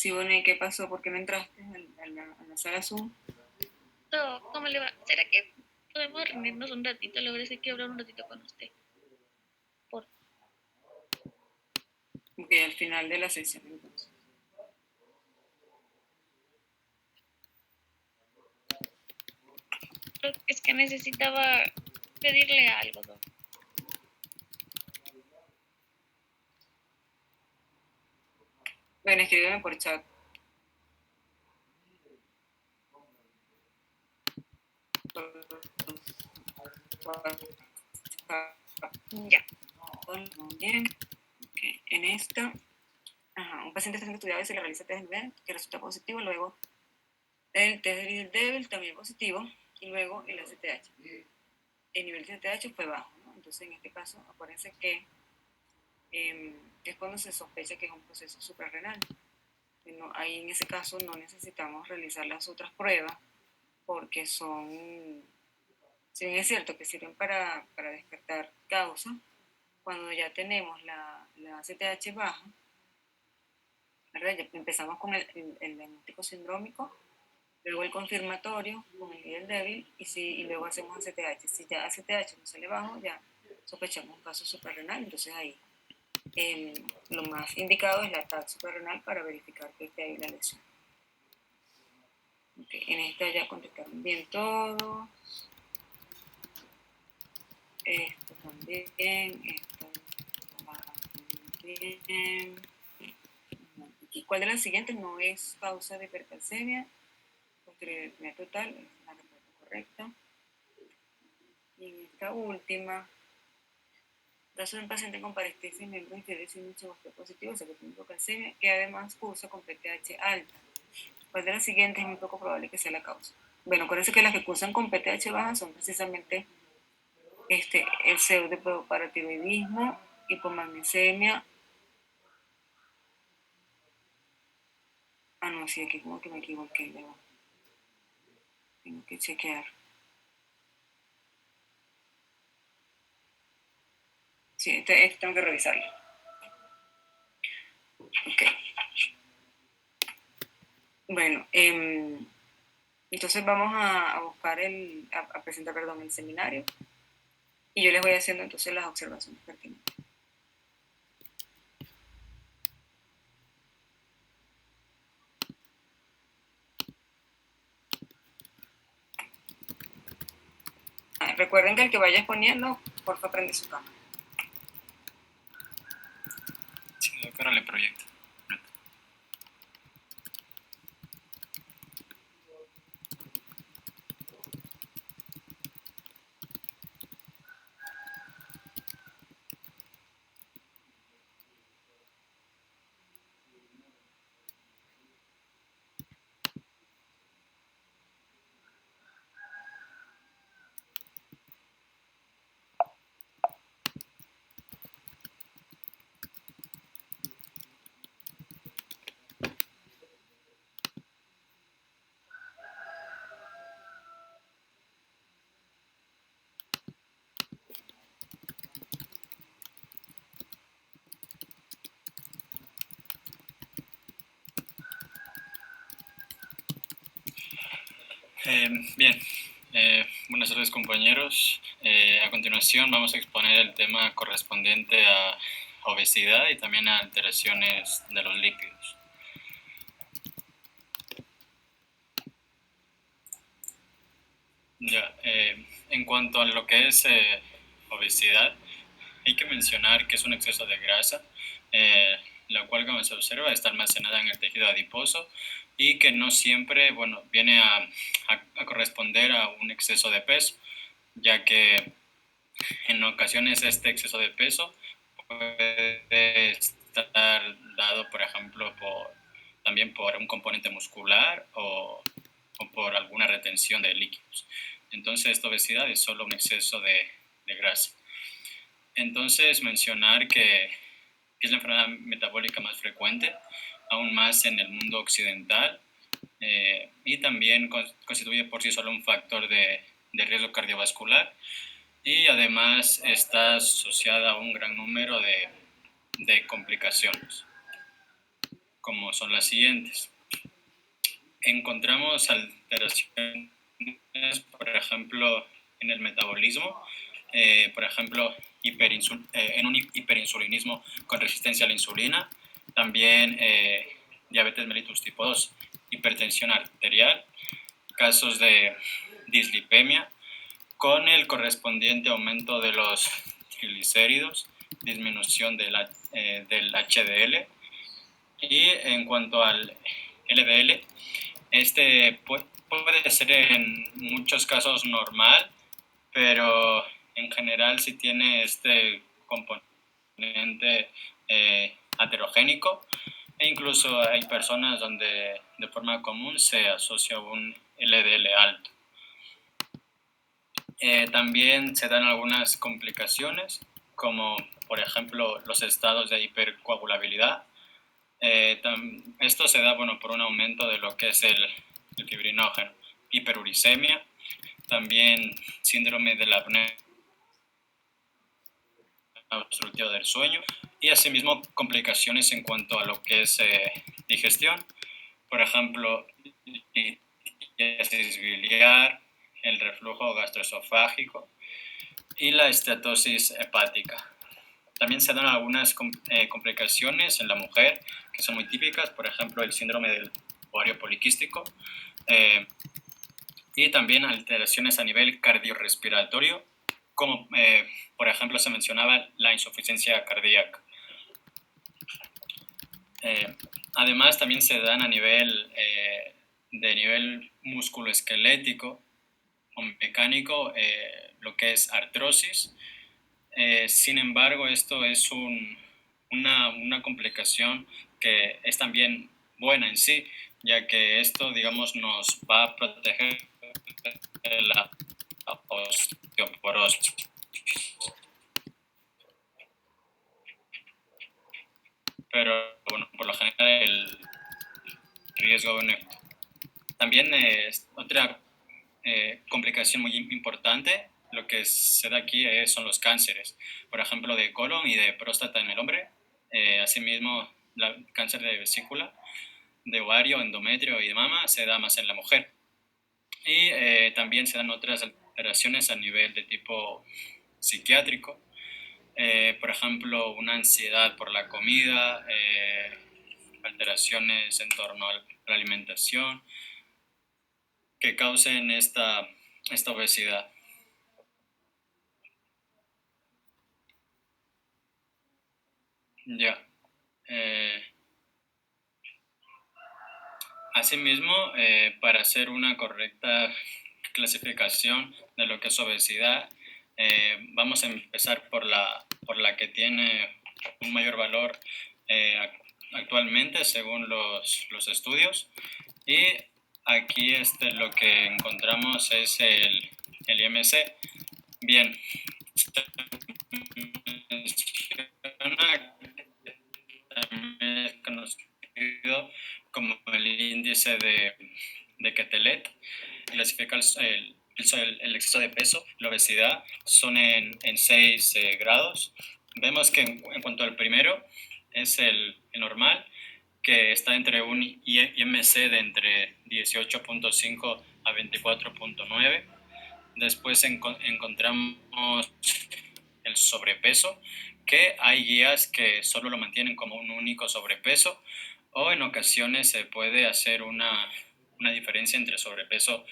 Sí, bueno, ¿y qué pasó? ¿Por qué no entraste a la sala Zoom? Todo, ¿cómo le va? ¿Será que podemos reunirnos un ratito? La verdad es que quiero hablar un ratito con usted. Por, Ok, al final de la sesión, entonces. es que necesitaba pedirle algo, Doc. Bueno, escríbeme por chat. Ya. Muy bien. Okay. En esta, un paciente está siendo estudiado y se le realiza test de nivel que resulta positivo, luego el test del débil también positivo y luego el ACTH. El nivel de ACTH fue bajo, ¿no? Entonces en este caso, acuérdense que es cuando se sospecha que es un proceso suprarrenal. No, ahí en ese caso no necesitamos realizar las otras pruebas porque son, si bien es cierto que sirven para descartar causa, cuando ya tenemos la ACTH baja, ¿verdad? Ya empezamos con el diagnóstico sindrómico, luego el confirmatorio con el nivel débil y luego hacemos ACTH. Si ya ACTH no sale bajo, ya sospechamos un caso suprarrenal, entonces ahí lo más indicado es la TAC suprarrenal para verificar que esté ahí la lesión. Okay, en esta ya contestaron bien todo. Esto también, esto también. ¿Y cuál de las siguientes no es causa de hipercalcemia? Posterior total, es la respuesta correcta. Y en esta última, caso de un paciente con parestesia y miembros inferiores sin mucho positivo, o sea que tiene hipercalcemia, que además cursa con PTH alta. ¿Cuál de las siguientes es muy poco probable que sea la causa? Bueno, acuérdense que las que cursan con PTH baja son precisamente el pseudoparatiroidismo, hipomagnesemia. Ah, no, sí, aquí como que me equivoqué, ya va. Tengo que chequear. Sí, este tengo que revisarlo. Ok. Bueno, entonces vamos a buscar a presentar, perdón, el seminario y yo les voy haciendo entonces las observaciones pertinentes. Recuerden que el que vaya exponiendo, por favor, prende su cámara. Sí, doctora, le proyecto. Bien, buenas tardes compañeros. A continuación vamos a exponer el tema correspondiente a obesidad y también a alteraciones de los lípidos. Ya, en cuanto a lo que es obesidad, hay que mencionar que es un exceso de grasa, la cual, como se observa, está almacenada en el tejido adiposo y que no siempre, bueno, viene a corresponder a un exceso de peso, ya que en ocasiones este exceso de peso puede estar dado, por ejemplo, también por un componente muscular o por alguna retención de líquidos. Entonces, esta obesidad es solo un exceso de grasa. Entonces, mencionar que es la enfermedad metabólica más frecuente, aún más en el mundo occidental, y también constituye por sí solo un factor de riesgo cardiovascular, y además está asociada a un gran número de complicaciones, como son las siguientes. Encontramos alteraciones, por ejemplo, en el metabolismo, por ejemplo, en un hiperinsulinismo con resistencia a la insulina, también diabetes mellitus tipo 2, hipertensión arterial, casos de dislipemia, con el correspondiente aumento de los triglicéridos, disminución del HDL, y en cuanto al LDL, este puede ser en muchos casos normal, pero en general sí tiene este componente aterogénico, e incluso hay personas donde de forma común se asocia un LDL alto. También se dan algunas complicaciones, como por ejemplo los estados de hipercoagulabilidad. Esto se da por un aumento de lo que es el fibrinógeno, hiperuricemia, también síndrome de la apnea obstructiva del sueño, y asimismo complicaciones en cuanto a lo que es digestión, por ejemplo, litiasis biliar, el reflujo gastroesofágico y la estatosis hepática. También se dan algunas complicaciones en la mujer que son muy típicas, por ejemplo, el síndrome del ovario poliquístico, y también alteraciones a nivel cardiorrespiratorio, como por ejemplo se mencionaba la insuficiencia cardíaca. Además también se dan a nivel musculoesquelético o mecánico, lo que es artrosis. Sin embargo, esto es una complicación que es también buena en sí, ya que esto, digamos, nos va a proteger de la osteoporosis. Pero, bueno, por lo general el riesgo. También otra complicación muy importante, lo que se da aquí son los cánceres, por ejemplo, de colon y de próstata en el hombre, asimismo, cáncer de vesícula, de ovario, endometrio y de mama se da más en la mujer. Y también se dan otras alteraciones a nivel de tipo psiquiátrico, por ejemplo, una ansiedad por la comida, alteraciones en torno a la alimentación que causen esta obesidad. Ya. Asimismo, para hacer una correcta clasificación de lo que es obesidad, vamos a empezar por la que tiene un mayor valor actualmente según los estudios, y aquí lo que encontramos es el IMC. Bien, también es conocido como el índice de Quetelet, clasifica el exceso de peso, la obesidad, son en 6 grados. Vemos que en cuanto al primero, es el normal, que está entre un IMC de entre 18.5 a 24.9. Después encontramos el sobrepeso, que hay guías que solo lo mantienen como un único sobrepeso, o en ocasiones se puede hacer una diferencia entre sobrepeso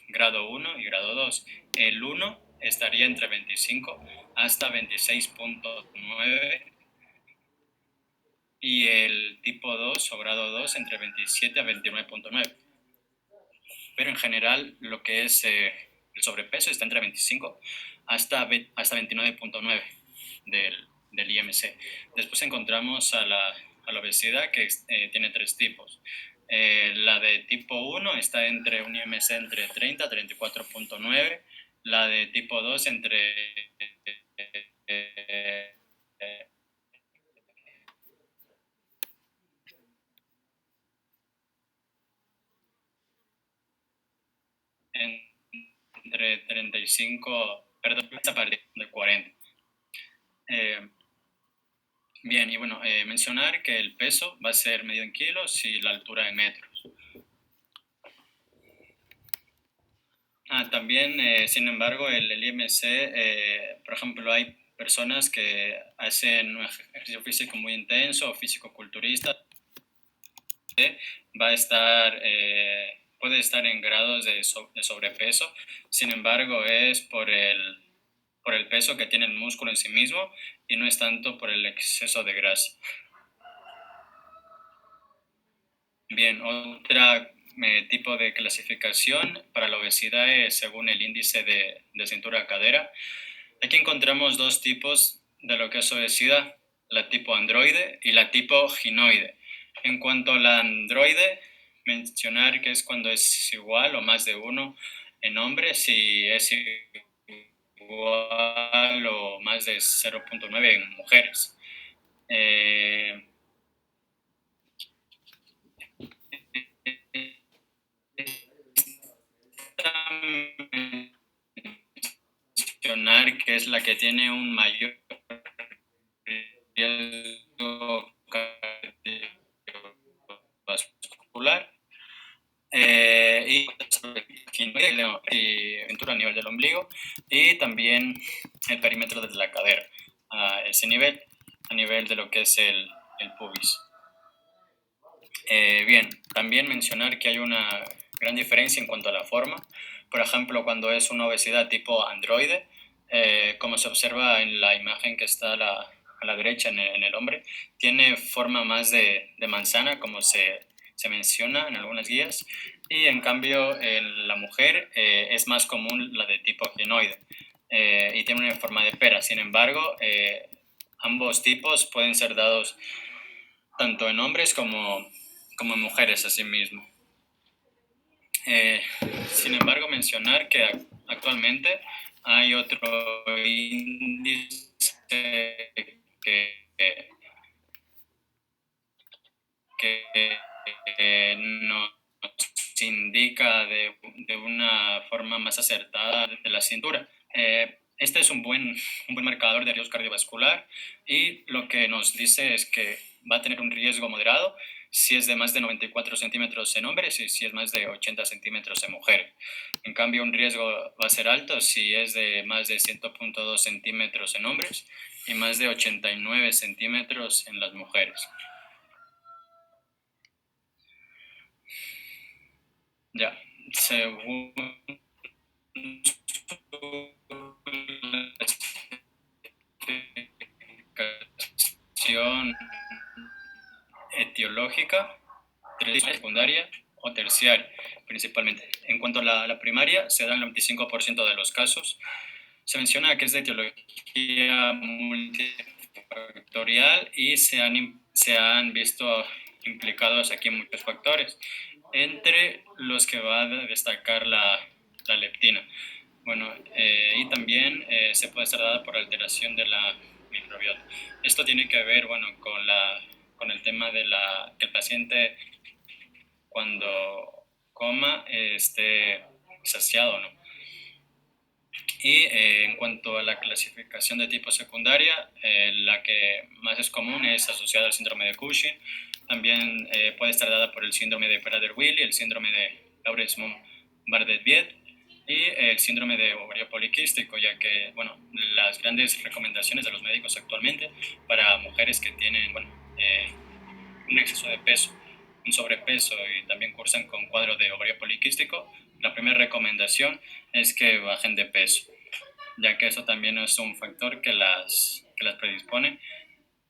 grado 1 y grado 2. El 1 estaría entre 25 hasta 26.9 y el tipo 2 o grado 2 entre 27 a 29.9. Pero en general lo que es el sobrepeso está entre 25 hasta 29.9 del IMC. Después encontramos a la obesidad, que tiene 3 tipos. La de tipo 1 está entre un IMC entre 30 a 34.9, la de tipo 2 entre entre 35, perdón, a partir de 40. Bien, y bueno, mencionar que el peso va a ser medido en kilos y la altura en metros. También, sin embargo, el IMC, por ejemplo, hay personas que hacen un ejercicio físico muy intenso o físico-culturista, va a estar, puede estar en grados de sobrepeso, sin embargo, es por el peso que tiene el músculo en sí mismo y no es tanto por el exceso de grasa. Bien, otra tipo de clasificación para la obesidad es según el índice de cintura-cadera. Aquí encontramos dos tipos de lo que es obesidad, la tipo androide y la tipo ginoide. En cuanto a la androide, mencionar que es cuando es igual o más de uno en hombres, si es igual o más de 0.9 en mujeres. Mencionar que es la que tiene un mayor riesgo cardiovascular y cintura a nivel del ombligo y también el perímetro de la cadera a ese nivel, a nivel de lo que es el pubis. Bien, también mencionar que hay una gran diferencia en cuanto a la forma. Por ejemplo, cuando es una obesidad tipo androide, como se observa en la imagen que está a la derecha en el hombre, tiene forma más de manzana, como se menciona en algunas guías, y en cambio en la mujer es más común la de tipo ginoide y tiene una forma de pera. Sin embargo, ambos tipos pueden ser dados tanto en hombres como en mujeres asimismo. Sin embargo, mencionar que actualmente hay otro índice que nos indica de una forma más acertada de la cintura. Este es un buen marcador de riesgo cardiovascular y lo que nos dice es que va a tener un riesgo moderado si es de más de 94 centímetros en hombres y si es más de 80 centímetros en mujeres. En cambio, un riesgo va a ser alto si es de más de 100.2 centímetros en hombres y más de 89 centímetros en las mujeres. Ya, según clasificación etiológica, secundaria o terciaria, principalmente. En cuanto a la primaria, se da en el 25% de los casos. Se menciona que es de etiología multifactorial y se han visto implicados aquí muchos factores, entre los que va a destacar la leptina. Bueno, y también se puede estar dada por alteración de la microbiota. Esto tiene que ver, bueno, con el tema de que el paciente cuando coma esté saciado, ¿no? Y en cuanto a la clasificación de tipo secundaria, la que más es común es asociada al síndrome de Cushing. También puede estar dada por el síndrome de Prader-Willi, el síndrome de Lawrence-Bardet-Biedl y el síndrome de ovario poliquístico, ya que, bueno, las grandes recomendaciones de los médicos actualmente para mujeres que tienen, bueno, un exceso de peso, un sobrepeso y también cursan con cuadro de ovario poliquístico, la primera recomendación es que bajen de peso, ya que eso también es un factor que las predispone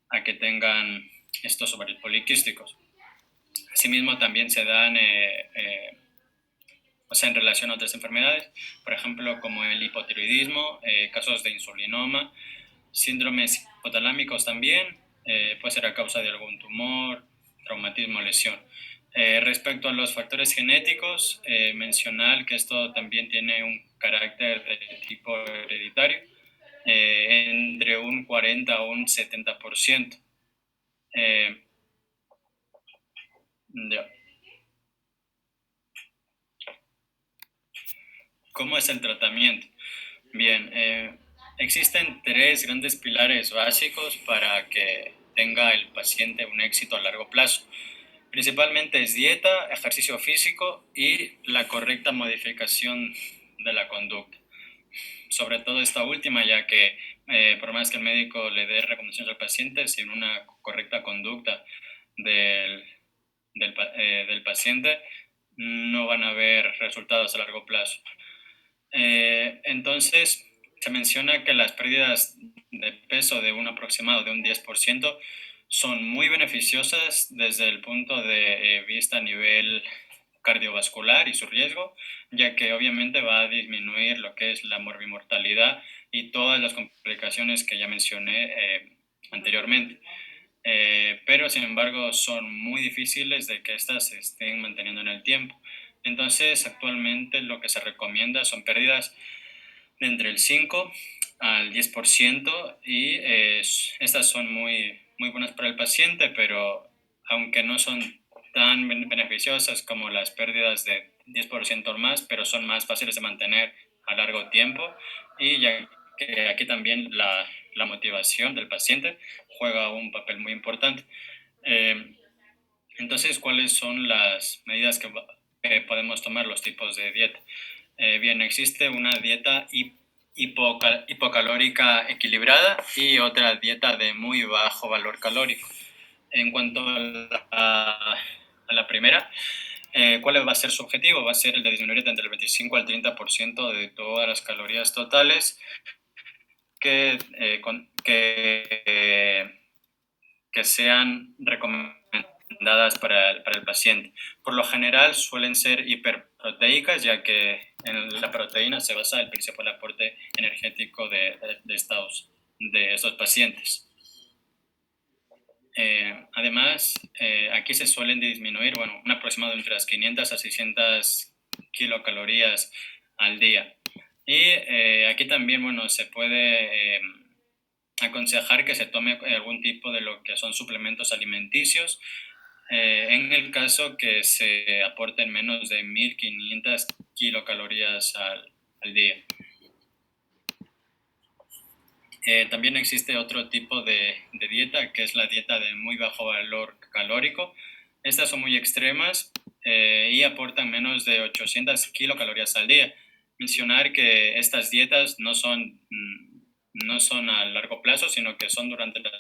a que tengan estos ovarios poliquísticos. Asimismo, también se dan, o sea, en relación a otras enfermedades, por ejemplo, como el hipotiroidismo, casos de insulinoma, síndromes hipotalámicos también, puede ser a causa de algún tumor, traumatismo o lesión. Respecto a los factores genéticos, mencionar que esto también tiene un carácter de tipo hereditario, entre un 40 a un 70%. Ya. ¿Cómo es el tratamiento? Bien, existen tres grandes pilares básicos para que tenga el paciente un éxito a largo plazo. Principalmente es dieta, ejercicio físico y la correcta modificación de la conducta. Sobre todo esta última, ya que por más que el médico le dé recomendaciones al paciente, sin una correcta conducta del paciente, no van a haber resultados a largo plazo. Entonces, se menciona que las pérdidas de peso de un aproximado de un 10% son muy beneficiosas desde el punto de vista a nivel cardiovascular y su riesgo, ya que obviamente va a disminuir lo que es la morbimortalidad y todas las complicaciones que ya mencioné anteriormente. Pero sin embargo son muy difíciles de que éstas se estén manteniendo en el tiempo. Entonces actualmente lo que se recomienda son pérdidas de entre el 5 al 10% y estas son muy, muy buenas para el paciente, pero aunque no son tan beneficiosas como las pérdidas de 10% o más, pero son más fáciles de mantener a largo tiempo y ya que aquí también la motivación del paciente juega un papel muy importante. Entonces, ¿cuáles son las medidas que podemos tomar, los tipos de dieta? Bien, existe una dieta hipocalórica equilibrada y otra dieta de muy bajo valor calórico. En cuanto a la primera, ¿cuál va a ser su objetivo? Va a ser el de disminuir entre el 25 al 30% de todas las calorías totales que sean recomendadas para el paciente. Por lo general suelen ser hiperproteicas, ya que en la proteína se basa el principal aporte energético de estos pacientes. Además, aquí se suelen disminuir, un aproximado entre las 500 a 600 kilocalorías al día. Y aquí también, se puede aconsejar que se tome algún tipo de lo que son suplementos alimenticios, en el caso que se aporten menos de 1500 kilocalorías al día. También existe otro tipo de dieta, que es la dieta de muy bajo valor calórico. Estas son muy extremas y aportan menos de 800 kilocalorías al día. Mencionar que estas dietas no son a largo plazo, sino que son durante las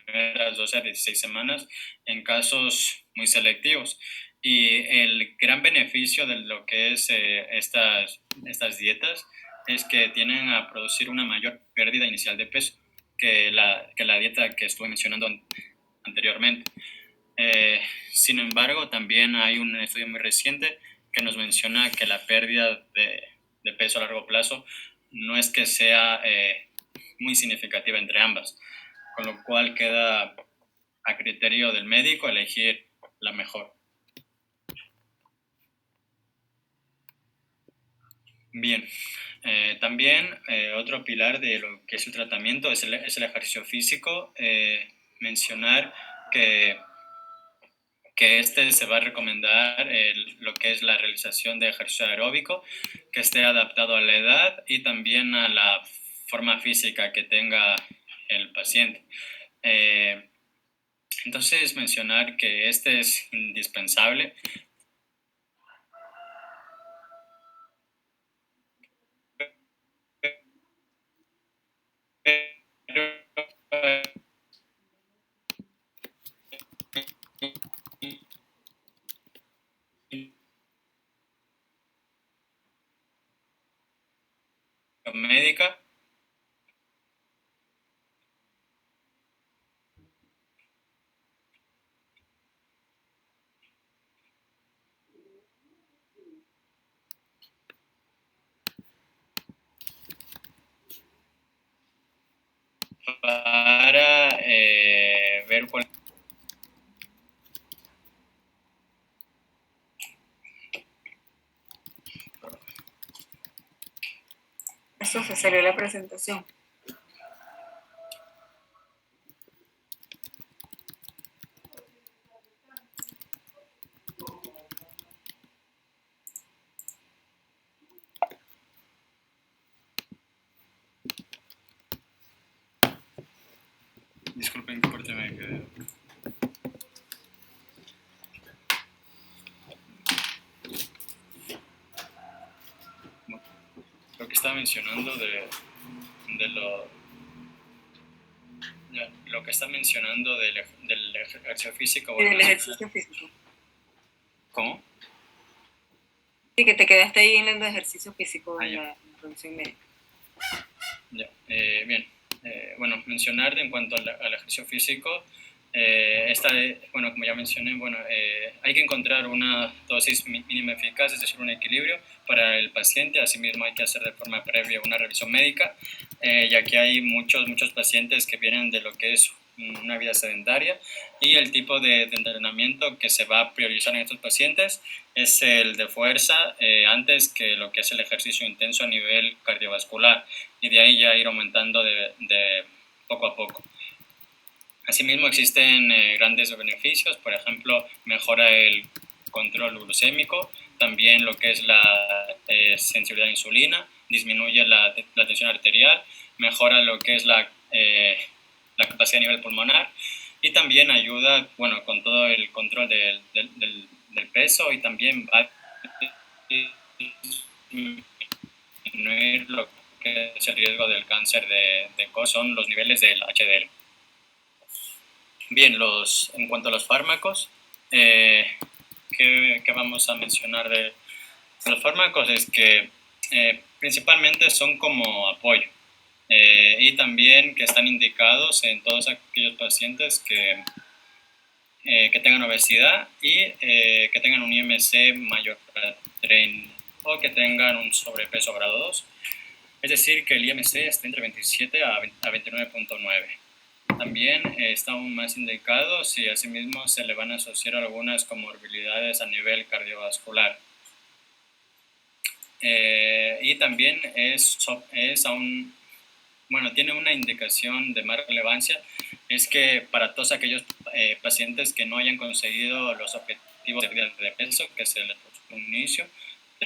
primeras 12 a 16 semanas en casos muy selectivos. Y el gran beneficio de lo que es estas dietas es que tienden a producir una mayor pérdida inicial de peso que la dieta que estuve mencionando anteriormente. Sin embargo, también hay un estudio muy reciente que nos menciona que la pérdida de peso a largo plazo no es que sea muy significativa entre ambas, con lo cual queda a criterio del médico elegir la mejor. Bien, también otro pilar de lo que es el tratamiento es el ejercicio físico. Mencionar que se va a recomendar lo que es la realización de ejercicio aeróbico que esté adaptado a la edad y también a la forma física que tenga el paciente. Entonces, mencionar que este es indispensable. Médica para ver cuál. Eso se salió la presentación. Disculpen que corte se me quedó. Lo que estaba mencionando de lo que está mencionando del ejercicio físico. Y del ejercicio físico. ¿Cómo? Sí, que te quedaste ahí en el ejercicio físico en la producción médica. Ya, bien. Bueno, mencionar en cuanto al ejercicio físico, bueno, como ya mencioné, bueno, hay que encontrar una dosis mínima eficaz, es decir, un equilibrio para el paciente. Asimismo, hay que hacer de forma previa una revisión médica, ya que hay muchos pacientes que vienen de lo que es una vida sedentaria, y el tipo de entrenamiento que se va a priorizar en estos pacientes es el de fuerza, antes que lo que es el ejercicio intenso a nivel cardiovascular, y de ahí ya ir aumentando de poco a poco. Asimismo, existen grandes beneficios, por ejemplo, mejora el control glucémico, también lo que es la sensibilidad a insulina, disminuye la tensión arterial, mejora lo que es la capacidad a nivel pulmonar, y también ayuda, bueno, con todo el control del peso, y también va a disminuir lo que es el riesgo del cáncer de colon, son los niveles del HDL. Bien, en cuanto a los fármacos, ¿qué vamos a mencionar de los fármacos? Es que principalmente son como apoyo, y también que están indicados en todos aquellos pacientes que tengan obesidad y que tengan un IMC mayor a 30 o que tengan un sobrepeso grado 2. Es decir, que el IMC está entre 27 a 29.9. También está aún más indicado si asimismo se le van a asociar algunas comorbilidades a nivel cardiovascular. Y también tiene una indicación de más relevancia, es que para todos aquellos pacientes que no hayan conseguido los objetivos de peso que se les puso en un inicio,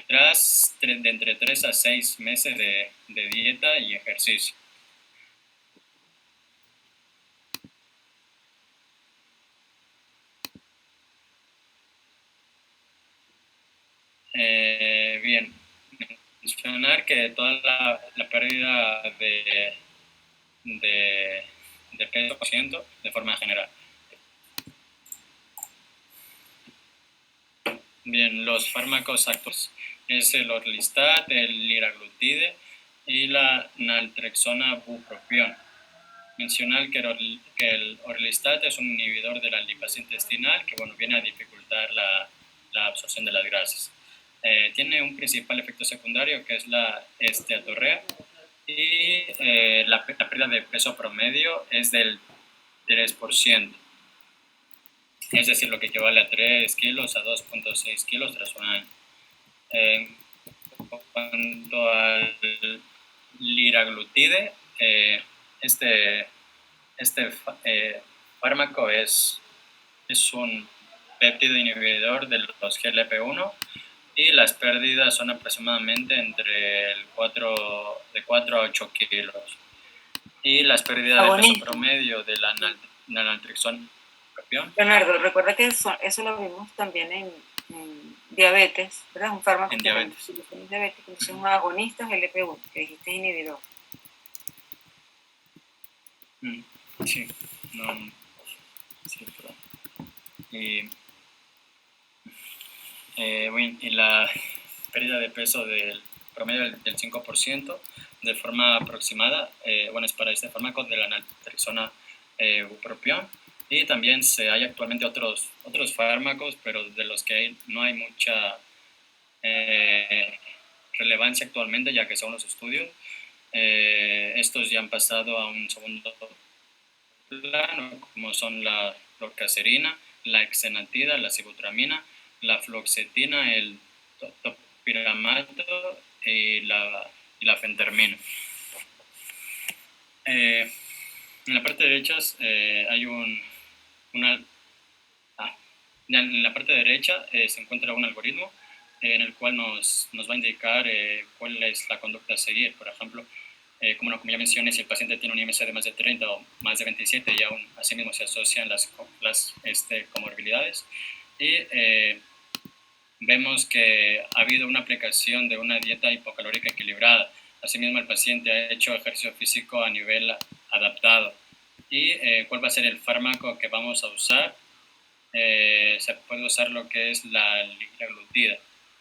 tras de entre 3 a 6 meses de dieta y ejercicio. Bien, mencionar que toda la pérdida de peso de forma general. Bien, los fármacos activos es el Orlistat, el liraglutide y la naltrexona bupropión. Mencionar que el Orlistat es un inhibidor de la lipasa intestinal que, bueno, viene a dificultar la absorción de las grasas. Tiene un principal efecto secundario que es la esteatorrea, y la pérdida de peso promedio es del 3%, es decir, lo que equivale a 3 kilos a 2.6 kilos tras un año. En cuanto al liraglutide, este fármaco es un péptido inhibidor de los GLP-1, y las pérdidas son aproximadamente entre de 4 a 8 kilos. Y las pérdidas de peso promedio de la naltrexona. Leonardo, recuerda que eso lo vimos también en diabetes, ¿verdad? Un fármaco en diabetes. En diabetes, que son agonistas GLP-1, que dijiste inhibidor. Sí, no, sí, perdón. Y la pérdida de peso del promedio del 5% de forma aproximada, es para este fármaco de la naltrexona bupropión. Y también hay actualmente otros fármacos, pero de los que no hay mucha relevancia actualmente, ya que son los estudios. Estos ya han pasado a un segundo plano, como son la lorcacerina, la exenatida, la sibutramina, la fluoxetina, el topiramato y la fentermina. En la parte derecha hay en la parte derecha se encuentra un algoritmo en el cual nos va a indicar cuál es la conducta a seguir. Por ejemplo, como ya mencioné, si el paciente tiene un IMC de más de 30 o más de 27, ya así mismo se asocian las comorbilidades. Y vemos que ha habido una aplicación de una dieta hipocalórica equilibrada. Asimismo, el paciente ha hecho ejercicio físico a nivel adaptado. ¿Y cuál va a ser el fármaco que vamos a usar? Se puede usar lo que es la liraglutida.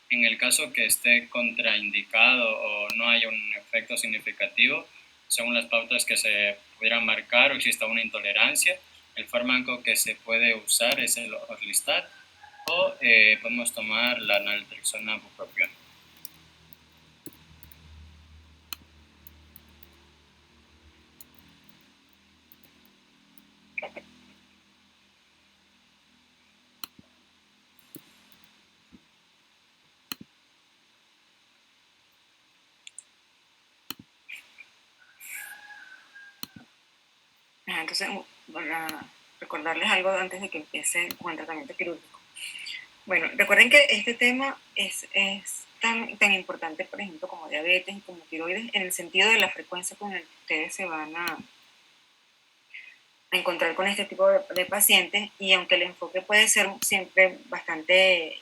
En el caso que esté contraindicado o no haya un efecto significativo, según las pautas que se pudieran marcar o exista una intolerancia, el fármaco que se puede usar es el Orlistat o podemos tomar la naltrexona bupropión. Entonces, para recordarles algo antes de que empiece con el tratamiento quirúrgico. Bueno, recuerden que este tema es tan importante, por ejemplo, como diabetes y como tiroides, en el sentido de la frecuencia con la que ustedes se van a encontrar con este tipo de pacientes, y aunque el enfoque puede ser siempre bastante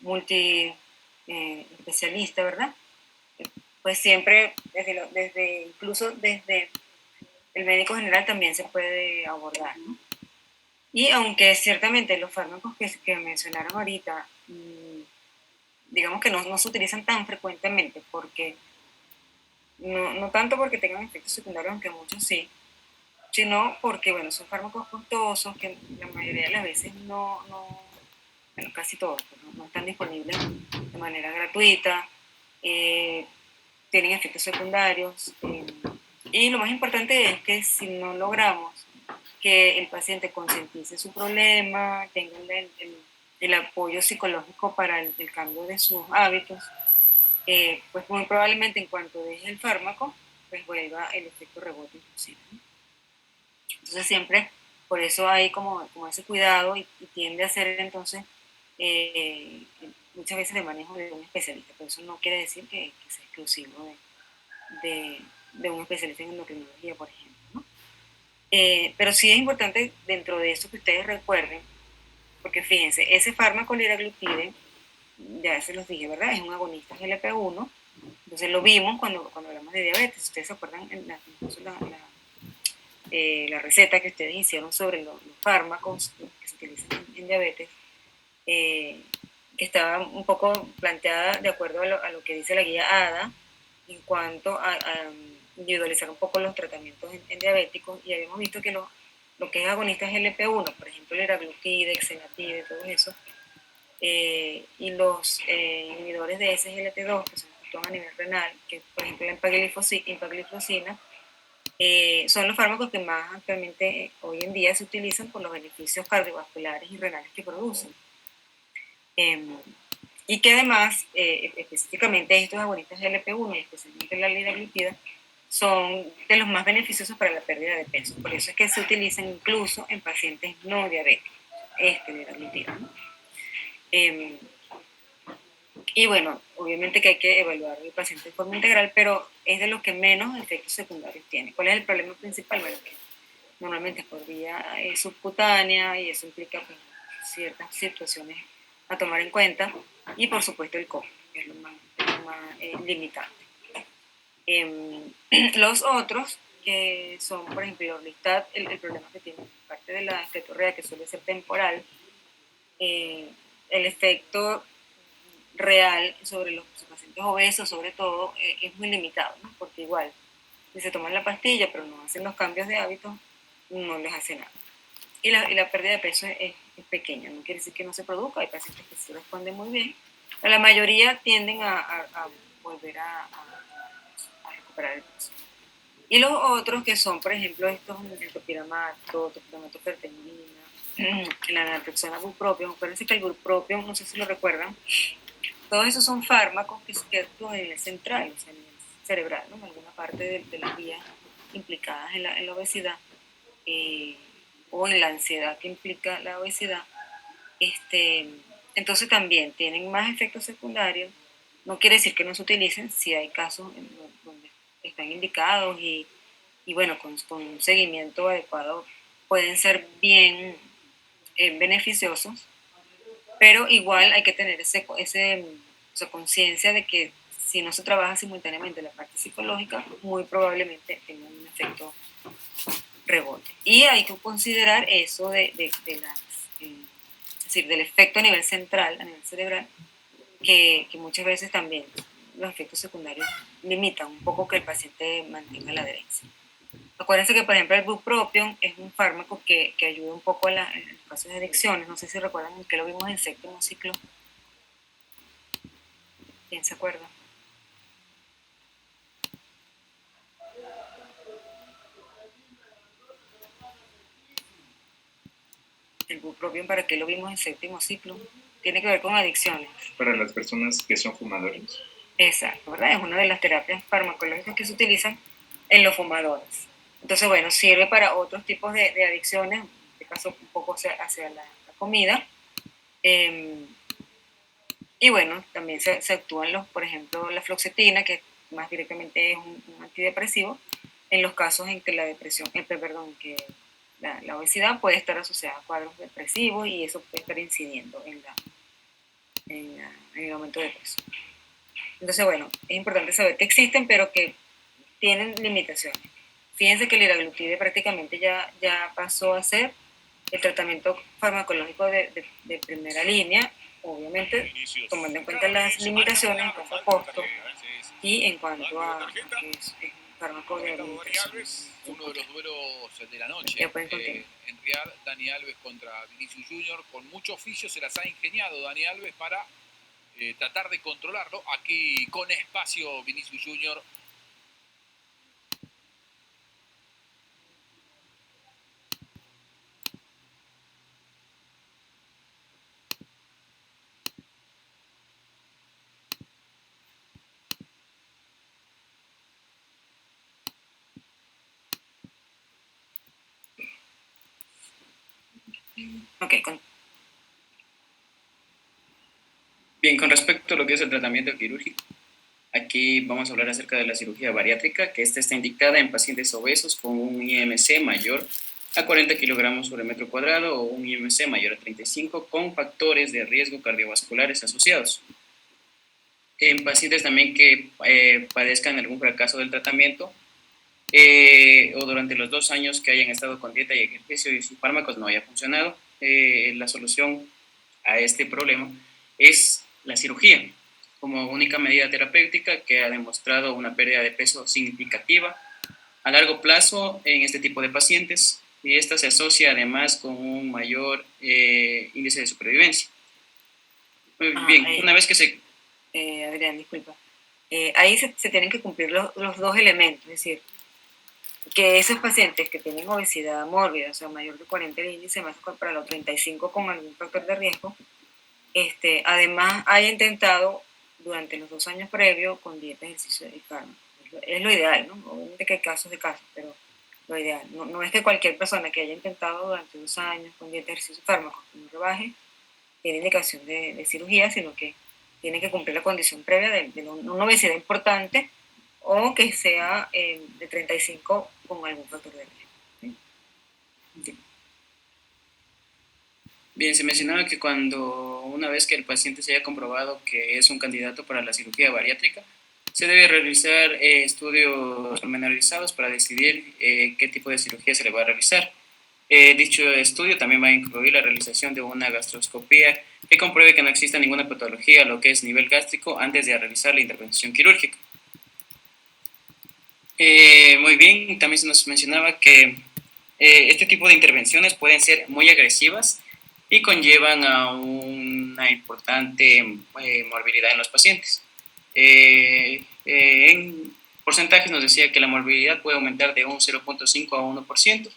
multi especialista, ¿verdad? Pues siempre, incluso desde el médico general también se puede abordar, ¿no? Y aunque ciertamente los fármacos que mencionaron ahorita, digamos que no se utilizan tan frecuentemente, porque no tanto porque tengan efectos secundarios, aunque muchos sí, sino porque, bueno, son fármacos costosos que la mayoría de las veces bueno, casi todos, no están disponibles de manera gratuita, tienen efectos secundarios, y lo más importante es que si no logramos que el paciente concientice su problema, tenga el apoyo psicológico para el cambio de sus hábitos, pues muy probablemente en cuanto deje el fármaco, pues vuelva el efecto rebote inclusive, ¿no? Entonces siempre, por eso hay como ese cuidado y tiende a ser entonces muchas veces de manejo de un especialista, pero eso no quiere decir que sea exclusivo de un especialista en endocrinología, por ejemplo, ¿no? Pero sí es importante dentro de eso que ustedes recuerden, porque fíjense, ese fármaco liraglutide, ya se los dije, ¿verdad? Es un agonista GLP-1, entonces lo vimos cuando hablamos de diabetes. Ustedes se acuerdan incluso la receta que ustedes hicieron sobre los fármacos que se utilizan en diabetes, que estaba un poco planteada de acuerdo a lo que dice la guía ADA en cuanto a individualizar un poco los tratamientos en diabéticos, y habíamos visto que lo que es agonistas GLP-1, por ejemplo, el liraglutide, exenatide, todo eso, y los inhibidores de SGLT2, que son los que actúan a nivel renal, que por ejemplo la empagliflozina, son los fármacos que más actualmente hoy en día se utilizan por los beneficios cardiovasculares y renales que producen. Y que además, específicamente estos agonistas GLP-1 y especialmente la liraglutida, son de los más beneficiosos para la pérdida de peso. Por eso es que se utilizan incluso en pacientes no diabéticos, liraglutida, ¿no? Y bueno, obviamente que hay que evaluar al paciente de forma integral, pero es de los que menos efectos secundarios tiene. ¿Cuál es el problema principal? Bueno, que normalmente es por vía subcutánea, y eso implica pues, ciertas situaciones a tomar en cuenta, y por supuesto el costo, que es lo más limitante. Los otros, que son, por ejemplo, el Orlistat, el problema que tiene parte de la estetorrea, que suele ser temporal, el efecto real sobre los pacientes obesos, sobre todo, es muy limitado, ¿no? Porque igual, si se toman la pastilla, pero no hacen los cambios de hábitos, no les hace nada. Y la pérdida de peso es pequeña, no quiere decir que no se produzca, hay pacientes que sí responden muy bien, pero la mayoría tienden a volver a recuperar el peso. Y los otros que son, por ejemplo, estos, el topiramato, fertenina, la naltrexona bupropión, acuérdense que el bupropión, no sé si lo recuerdan, todos esos son fármacos que actúan a nivel central, o sea, a nivel cerebral, ¿no? En alguna parte de las vías implicadas en la obesidad, o en la ansiedad que implica la obesidad. Entonces también tienen más efectos secundarios, No quiere decir que no se utilicen, si hay casos donde están indicados y bueno, con un seguimiento adecuado pueden ser bien beneficiosos, pero igual hay que tener esa conciencia de que si no se trabaja simultáneamente la parte psicológica, muy probablemente tenga un efecto rebote. Y hay que considerar eso es decir, del efecto a nivel central, a nivel cerebral, que muchas veces también los efectos secundarios limitan un poco que el paciente mantenga la adherencia. Acuérdense que, por ejemplo, el bupropion es un fármaco que ayuda un poco en los casos de adicciones. No sé si recuerdan que lo vimos en séptimo ciclo. ¿Quién se acuerda? El bupropion, ¿para qué lo vimos en séptimo ciclo? Tiene que ver con adicciones. Para las personas que son fumadores. Exacto, ¿verdad? Es una de las terapias farmacológicas que se utilizan en los fumadores. Entonces, bueno, sirve para otros tipos de adicciones, en este caso un poco hacia la comida. Y bueno, también se actúan por ejemplo, la fluoxetina, que más directamente es un antidepresivo, en los casos en que la depresión, perdón, que la obesidad puede estar asociada a cuadros depresivos y eso puede estar incidiendo en el aumento de peso. Entonces, bueno, es importante saber que existen, pero que tienen limitaciones. Fíjense que el liraglutide prácticamente ya pasó a ser el tratamiento farmacológico de primera línea, obviamente tomando en cuenta las limitaciones en cuanto a costo y en cuanto a que es un fármaco de alimentación. Uno de los duelos de la noche. En Real, Dani Alves contra Vinicius Junior. Con mucho oficio se las ha ingeniado Dani Alves para tratar de controlarlo. Aquí con espacio Vinicius Junior. Okay, Bien, con respecto a lo que es el tratamiento quirúrgico, aquí vamos a hablar acerca de la cirugía bariátrica, que esta está indicada en pacientes obesos con un IMC mayor a 40 kilogramos sobre metro cuadrado o un IMC mayor a 35 con factores de riesgo cardiovasculares asociados. En pacientes también que padezcan algún fracaso del tratamiento o durante los 2 años que hayan estado con dieta y ejercicio y sus fármacos no haya funcionado, la solución a este problema es la cirugía como única medida terapéutica que ha demostrado una pérdida de peso significativa a largo plazo en este tipo de pacientes, y esta se asocia además con un mayor índice de supervivencia. Muy bien, una vez que se... Adrián, disculpa. Ahí se tienen que cumplir los dos elementos, es decir, que esos pacientes que tienen obesidad mórbida, o sea, mayor de 40 el índice, más para los 35 con algún factor de riesgo, además haya intentado durante los 2 años previos con dieta, ejercicio y fármaco. Es lo ideal, ¿no? Obviamente que hay casos de casos, pero lo ideal. No es que cualquier persona que haya intentado durante 2 años con dieta, ejercicio y fármaco no rebaje, tiene indicación de cirugía, sino que tiene que cumplir la condición previa de una obesidad importante o que sea de 35 con algún factor de riesgo. ¿Sí? Bien, se mencionaba que una vez que el paciente se haya comprobado que es un candidato para la cirugía bariátrica, se debe realizar estudios pormenorizados para decidir qué tipo de cirugía se le va a realizar. Dicho estudio también va a incluir la realización de una gastroscopía que compruebe que no exista ninguna patología, lo que es nivel gástrico, antes de realizar la intervención quirúrgica. Muy bien, también se nos mencionaba que este tipo de intervenciones pueden ser muy agresivas y conllevan a una importante morbilidad en los pacientes. En porcentajes nos decía que la morbilidad puede aumentar de un 0.5 a 1%,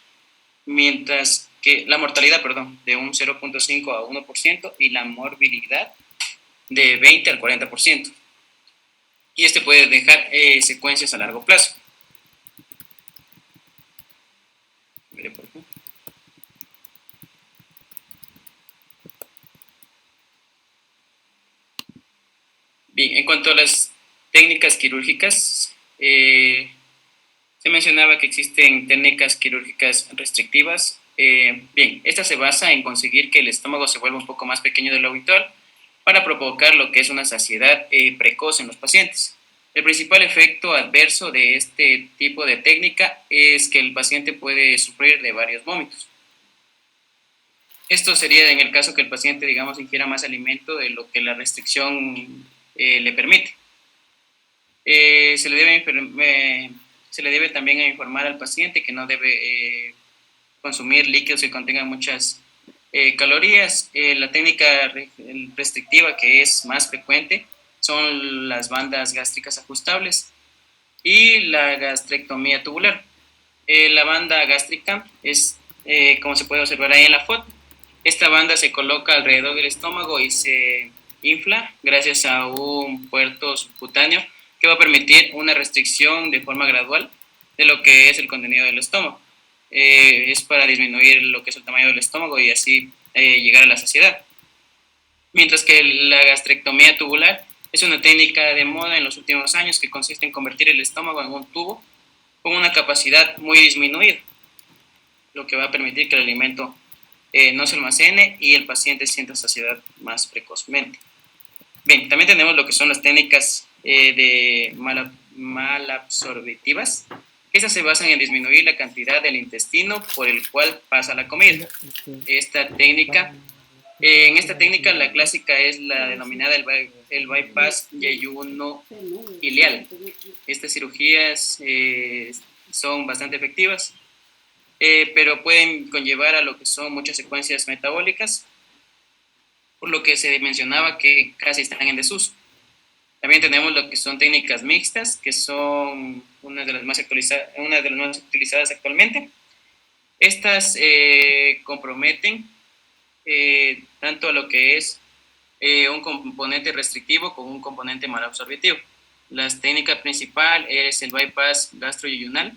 mientras que la mortalidad, de un 0.5 a 1% y la morbilidad de 20 al 40%. Y este puede dejar secuencias a largo plazo. Bien. Bien, en cuanto a las técnicas quirúrgicas, se mencionaba que existen técnicas quirúrgicas restrictivas. Bien, esta se basa en conseguir que el estómago se vuelva un poco más pequeño de lo habitual para provocar lo que es una saciedad precoz en los pacientes. El principal efecto adverso de este tipo de técnica es que el paciente puede sufrir de varios vómitos. Esto sería en el caso que el paciente, digamos, ingiera más alimento de lo que la restricción le permite. Se le debe también informar al paciente que no debe consumir líquidos que contengan muchas calorías. La técnica restrictiva que es más frecuente son las bandas gástricas ajustables y la gastrectomía tubular. La banda gástrica es, como se puede observar ahí en la foto, esta banda se coloca alrededor del estómago y se infla gracias a un puerto subcutáneo que va a permitir una restricción de forma gradual de lo que es el contenido del estómago. Es para disminuir lo que es el tamaño del estómago y así llegar a la saciedad. Mientras que la gastrectomía tubular es una técnica de moda en los últimos años que consiste en convertir el estómago en un tubo con una capacidad muy disminuida, lo que va a permitir que el alimento no se almacene y el paciente sienta saciedad más precozmente. Bien, también tenemos lo que son las técnicas de malabsorbitivas. Estas se basan en disminuir la cantidad del intestino por el cual pasa la comida. En esta técnica la clásica es la denominada el bypass yeyuno-ileal. Estas cirugías son bastante efectivas, pero pueden conllevar a lo que son muchas secuencias metabólicas, por lo que se mencionaba que casi están en desuso. También tenemos lo que son técnicas mixtas, que son una de las más utilizadas actualmente. Estas comprometen tanto a lo que es un componente restrictivo como un componente malabsorbitivo. La técnica principal es el bypass gastroyeyunal,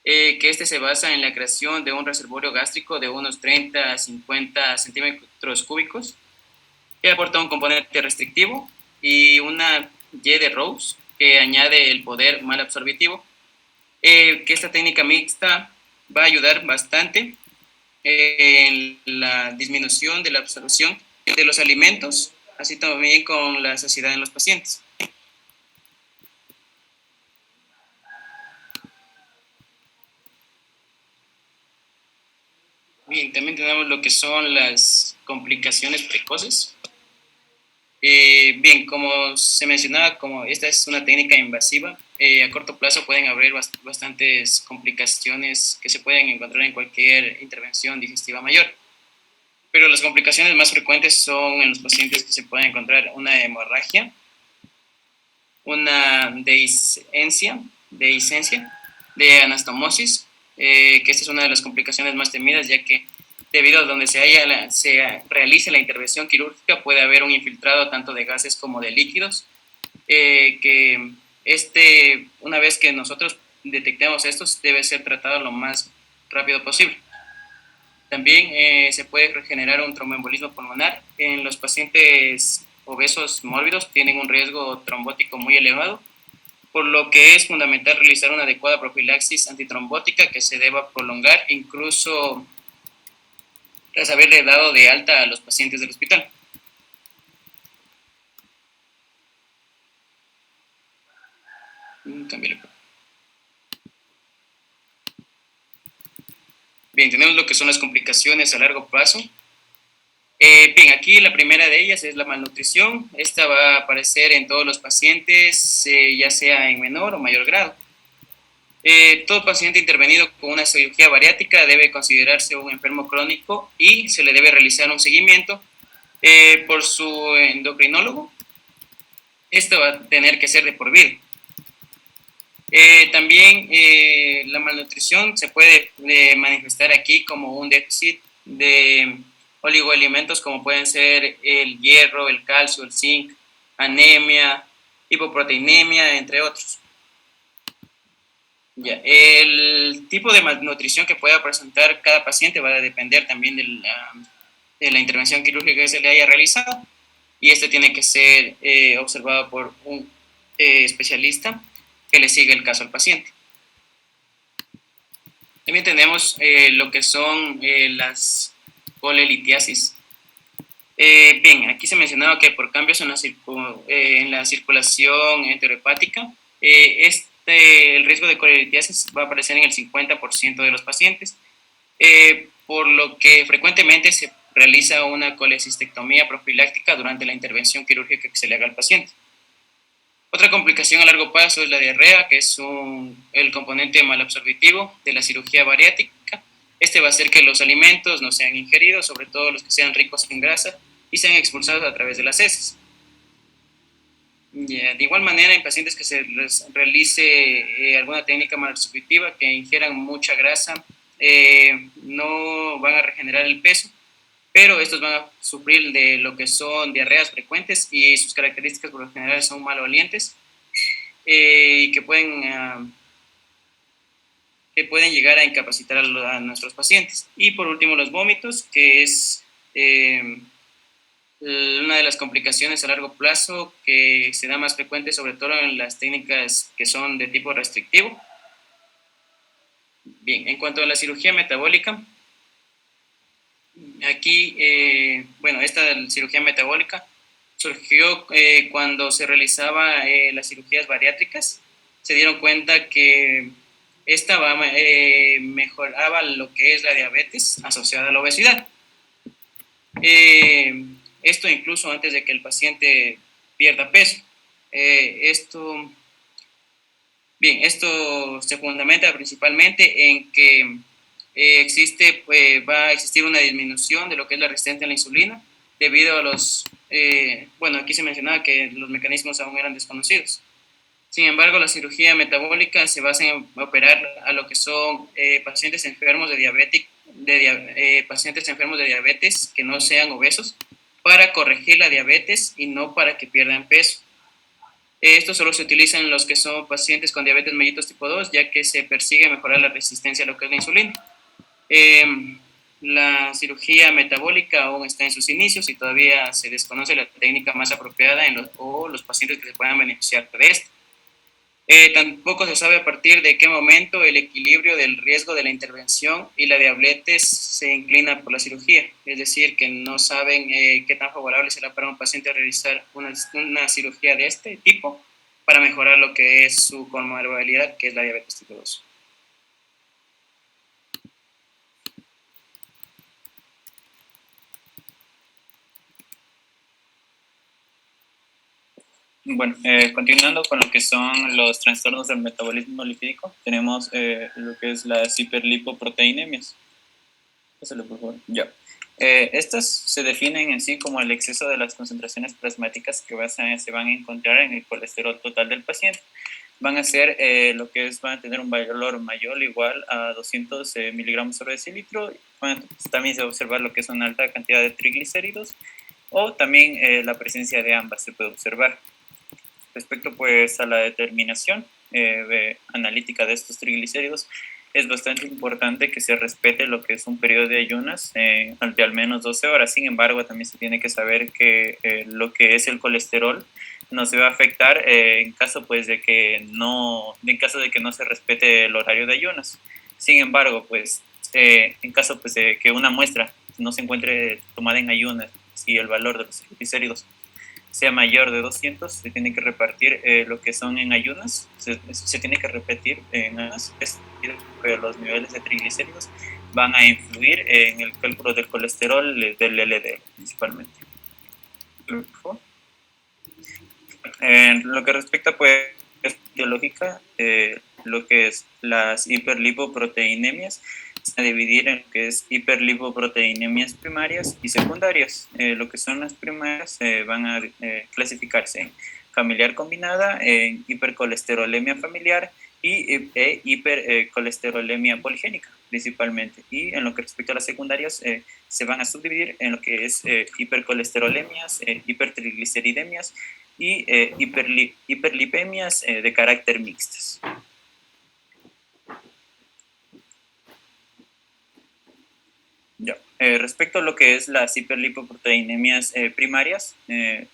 que se basa en la creación de un reservorio gástrico de unos 30 a 50 centímetros cúbicos, que aporta un componente restrictivo, y una Y de Rose, que añade el poder malabsorbitivo, que esta técnica mixta va a ayudar bastante en la disminución de la absorción de los alimentos, así también con la saciedad en los pacientes. Bien, también tenemos lo que son las complicaciones precoces. Bien, como se mencionaba, como esta es una técnica invasiva, a corto plazo pueden haber bastantes complicaciones que se pueden encontrar en cualquier intervención digestiva mayor. Pero las complicaciones más frecuentes son en los pacientes que se pueden encontrar una hemorragia, una dehiscencia de anastomosis, que esta es una de las complicaciones más temidas, ya que debido a donde se realice la intervención quirúrgica puede haber un infiltrado tanto de gases como de líquidos, que una vez que nosotros detectemos estos, debe ser tratado lo más rápido posible. También se puede generar un tromboembolismo pulmonar. En los pacientes obesos mórbidos tienen un riesgo trombótico muy elevado, por lo que es fundamental realizar una adecuada profilaxis antitrombótica que se deba prolongar incluso tras haberle dado de alta a los pacientes del hospital. Bien, tenemos lo que son las complicaciones a largo plazo. Bien, aquí la primera de ellas es la malnutrición. Esta va a aparecer en todos los pacientes, ya sea en menor o mayor grado. Todo paciente intervenido con una cirugía bariátrica debe considerarse un enfermo crónico y se le debe realizar un seguimiento por su endocrinólogo. Esto va a tener que ser de por vida. También la malnutrición se puede manifestar aquí como un déficit de oligoelementos como pueden ser el hierro, el calcio, el zinc, anemia, hipoproteinemia, entre otros. Ya. El tipo de malnutrición que pueda presentar cada paciente va a depender también de la intervención quirúrgica que se le haya realizado. y este tiene que ser observado por un especialista que le siga el caso al paciente. También tenemos lo que son las colelitiasis. Bien, aquí se mencionaba que por cambios en la circulación enterohepática, el riesgo de colelitiasis va a aparecer en el 50% de los pacientes, por lo que frecuentemente se realiza una colecistectomía profiláctica durante la intervención quirúrgica que se le haga al paciente. Otra complicación a largo plazo es la diarrea, que es el componente malabsorbitivo de la cirugía bariátrica. Este va a hacer que los alimentos no sean ingeridos, sobre todo los que sean ricos en grasa, y sean expulsados a través de las heces. De igual manera, en pacientes que se les realice alguna técnica malabsorbitiva, que ingieran mucha grasa, no van a regenerar el peso, pero estos van a sufrir de lo que son diarreas frecuentes y sus características por lo general son malolientes y que pueden llegar a incapacitar a nuestros pacientes. Y por último, los vómitos, que es una de las complicaciones a largo plazo que se da más frecuente, sobre todo en las técnicas que son de tipo restrictivo. Bien, en cuanto a la cirugía metabólica, aquí, esta cirugía metabólica surgió cuando se realizaba las cirugías bariátricas. Se dieron cuenta que esta mejoraba lo que es la diabetes asociada a la obesidad. Esto incluso antes de que el paciente pierda peso. Esto se fundamenta principalmente en que va a existir una disminución de lo que es la resistencia a la insulina debido a aquí se mencionaba que los mecanismos aún eran desconocidos. Sin embargo, la cirugía metabólica se basa en operar a lo que son pacientes enfermos de diabetes que no sean obesos, para corregir la diabetes y no para que pierdan peso. Esto solo se utiliza en los que son pacientes con diabetes mellitus tipo 2, ya que se persigue mejorar la resistencia a lo que es la insulina. La cirugía metabólica aún está en sus inicios y todavía se desconoce la técnica más apropiada o los pacientes que se puedan beneficiar de esto. Tampoco se sabe a partir de qué momento el equilibrio del riesgo de la intervención y la diabetes se inclina por la cirugía. Es decir, que no saben qué tan favorable será para un paciente realizar una cirugía de este tipo para mejorar lo que es su comorbilidad, que es la diabetes tipo 2. Bueno, continuando con lo que son los trastornos del metabolismo lipídico, tenemos lo que es las hiperlipoproteinemias. Pásale, por favor. Ya. Estas se definen en sí como el exceso de las concentraciones plasmáticas que se van a encontrar en el colesterol total del paciente. Van a ser van a tener un valor mayor o igual a 200 miligramos sobre decilitro. También se va a observar lo que es una alta cantidad de triglicéridos, o también la presencia de ambas se puede observar. Respecto pues a la determinación analítica de estos triglicéridos, es bastante importante que se respete lo que es un periodo de ayunas de al menos 12 horas. Sin embargo, también se tiene que saber que lo que es el colesterol no se va a afectar en caso de que no se respete el horario de ayunas. Sin embargo, en caso de que una muestra no se encuentre tomada en ayunas y el valor de los triglicéridos sea mayor de 200, se tiene que repartir lo que son en ayunas, se tiene que repetir en ayunas, que los niveles de triglicéridos van a influir en el cálculo del colesterol del LDL principalmente. Lo que respecta pues biológica, lo que es las hiperlipoproteinemias, a dividir en lo que es hiperlipoproteinemias primarias y secundarias. Lo que son las primarias van a clasificarse en familiar combinada, en hipercolesterolemia familiar y hipercolesterolemia poligénica principalmente. Y en lo que respecta a las secundarias, se van a subdividir en lo que es hipercolesterolemias, hipertrigliceridemias y hiperlipemias de carácter mixtas. Ya. Respecto a lo que es las hiperlipoproteinemias primarias,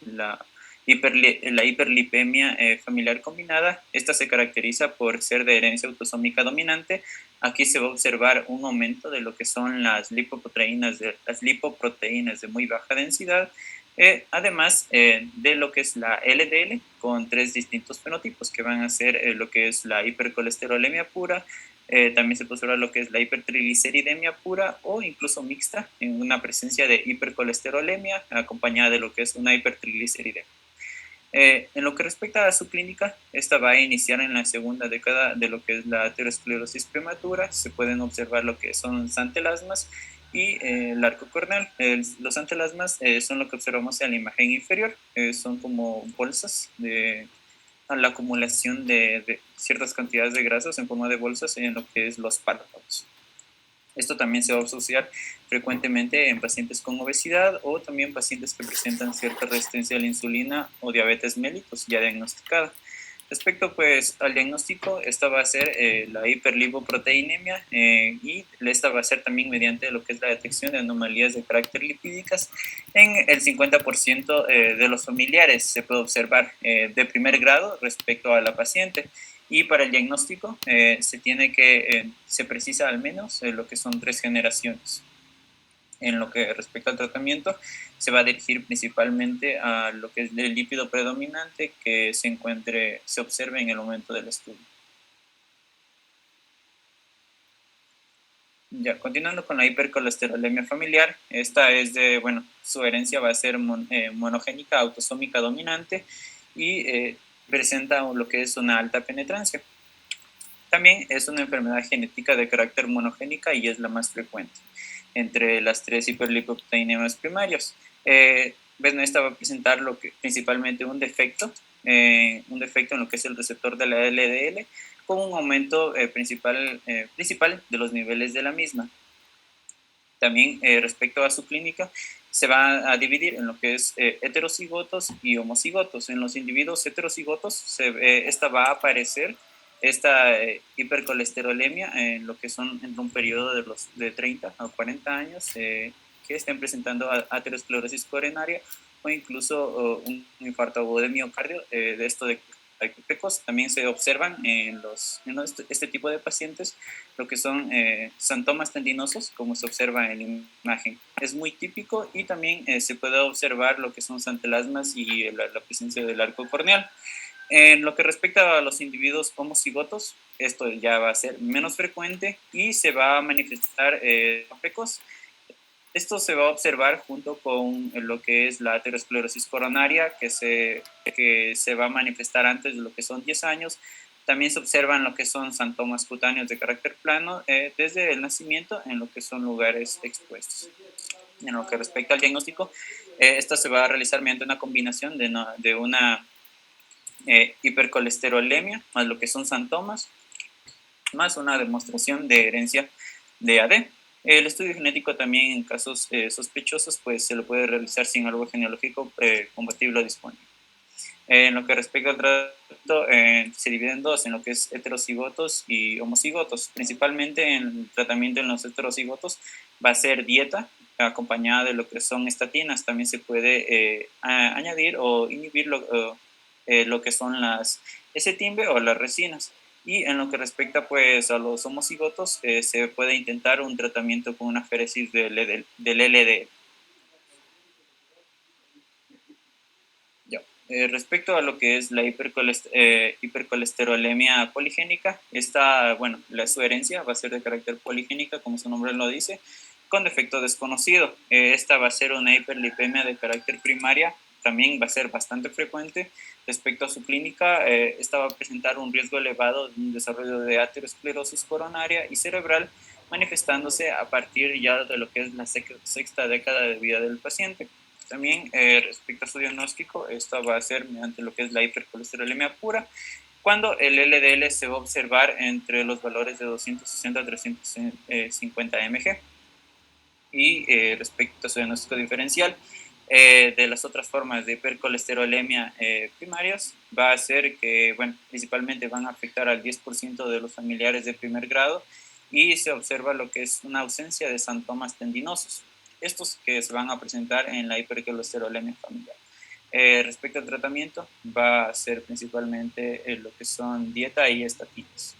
la hiperlipemia familiar combinada, esta se caracteriza por ser de herencia autosómica dominante. Aquí se va a observar un aumento de lo que son las lipoproteínas de muy baja densidad, además de lo que es la LDL, con 3 distintos fenotipos que van a ser lo que es la hipercolesterolemia pura. También se puede observar lo que es la hipertrigliceridemia pura o incluso mixta, en una presencia de hipercolesterolemia acompañada de lo que es una hipertrigliceridemia. En lo que respecta a su clínica, esta va a iniciar en la segunda década de lo que es la aterosclerosis prematura. Se pueden observar lo que son santelasmas y el arco corneal. Los santelasmas son lo que observamos en la imagen inferior, son como bolsas a la acumulación de ciertas cantidades de grasas en forma de bolsas en lo que es los párpados. Esto también se va a asociar frecuentemente en pacientes con obesidad o también pacientes que presentan cierta resistencia a la insulina o diabetes mellitus ya diagnosticada. Respecto pues al diagnóstico, esta va a ser la hiperlipoproteinemia y esta va a ser también mediante lo que es la detección de anomalías de carácter lipídicas en el 50% de los familiares. Se puede observar de primer grado respecto a la paciente. Y para el diagnóstico se precisa al menos lo que son 3 generaciones. En lo que respecta al tratamiento, se va a dirigir principalmente a lo que es el lípido predominante que se observe en el momento del estudio. Ya, continuando con la hipercolesterolemia familiar, esta es su herencia va a ser monogénica autosómica dominante y presenta lo que es una alta penetrancia. También es una enfermedad genética de carácter monogénica y es la más frecuente entre las 3 hiperlipoproteinemias primarias. Esta va a presentar principalmente un defecto en lo que es el receptor de la LDL, con un aumento principal de los niveles de la misma. También respecto a su clínica, se va a dividir en lo que es heterocigotos y homocigotos. En los individuos heterocigotos, esta va a aparecer esta hipercolesterolemia en lo que son en un periodo de 30 a 40 años que estén presentando aterosclerosis coronaria o incluso un infarto agudo de miocardio. De esto de precoz también se observan en este tipo de pacientes lo que son santomas tendinosos, como se observa en la imagen. Es muy típico y también se puede observar lo que son santelasmas y la presencia del arco corneal. En lo que respecta a los individuos homocigotos, esto ya va a ser menos frecuente y se va a manifestar precoz. Esto se va a observar junto con lo que es la aterosclerosis coronaria, que se va a manifestar antes de lo que son 10 años. También se observan lo que son santomas cutáneos de carácter plano desde el nacimiento en lo que son lugares expuestos. En lo que respecta al diagnóstico, esto se va a realizar mediante una combinación de una hipercolesterolemia, más lo que son santomas, más una demostración de herencia de AD. El estudio genético también en casos sospechosos pues se lo puede realizar sin árbol genealógico compatible o disponible. En lo que respecta al tratamiento, se divide en dos, en lo que es heterocigotos y homocigotos. Principalmente en el tratamiento en los heterocigotos va a ser dieta acompañada de lo que son estatinas. También se puede añadir o inhibir lo que son las S-timbe o las resinas. Y en lo que respecta pues a los homocigotos, se puede intentar un tratamiento con una féresis del LDL. Respecto a lo que es la hipercolesterolemia poligénica, su herencia va a ser de carácter poligénica, como su nombre lo dice, con defecto desconocido. Esta va a ser una hiperlipemia de carácter primaria, también va a ser bastante frecuente. Respecto a su clínica, esta va a presentar un riesgo elevado de un desarrollo de aterosclerosis coronaria y cerebral, manifestándose a partir ya de lo que es la sexta década de vida del paciente. También respecto a su diagnóstico, esto va a ser mediante lo que es la hipercolesterolemia pura, cuando el LDL se va a observar entre los valores de 260 a 350 mg. Y respecto a su diagnóstico diferencial, de las otras formas de hipercolesterolemia primarias, va a ser que, principalmente van a afectar al 10% de los familiares de primer grado y se observa lo que es una ausencia de santomas tendinosos, estos que se van a presentar en la hipercolesterolemia familiar. Respecto al tratamiento, va a ser principalmente lo que son dieta y estatinas.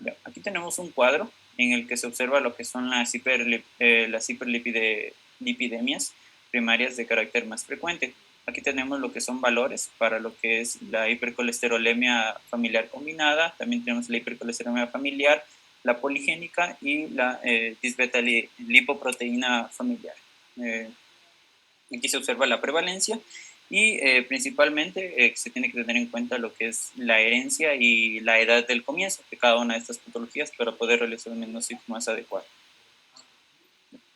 Ya, aquí tenemos un cuadro en el que se observa lo que son las hiperlipidemias primarias de carácter más frecuente. Aquí tenemos lo que son valores para lo que es la hipercolesterolemia familiar combinada, también tenemos la hipercolesterolemia familiar, la poligénica y la disbeta-lipoproteína familiar. Aquí se observa la prevalencia y principalmente se tiene que tener en cuenta lo que es la herencia y la edad del comienzo de cada una de estas patologías para poder realizar un diagnóstico más adecuado.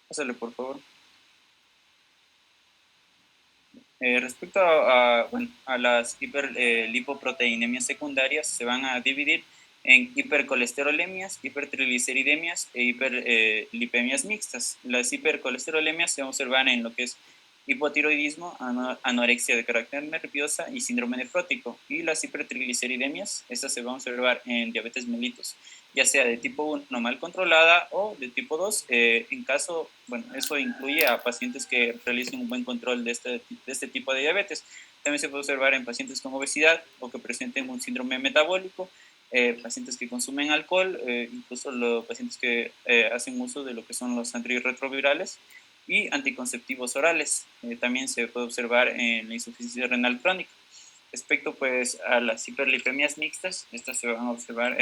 Pásale, por favor. Respecto a las hiperlipoproteinemias secundarias, se van a dividir en hipercolesterolemias, hipertrigliceridemias e hiperlipemias mixtas. Las hipercolesterolemias se observan en lo que es hipotiroidismo, anorexia de carácter nerviosa y síndrome nefrótico. Y las hipertrigliceridemias, estas se van a observar en diabetes mellitus, ya sea de tipo 1 mal controlada o de tipo 2, en caso, eso incluye a pacientes que realicen un buen control de este tipo de diabetes. También se puede observar en pacientes con obesidad o que presenten un síndrome metabólico, pacientes que consumen alcohol, incluso los pacientes que hacen uso de lo que son los antirretrovirales y anticonceptivos orales. También se puede observar en la insuficiencia renal crónica. Respecto pues a las hiperlipemias mixtas, estas se van a observar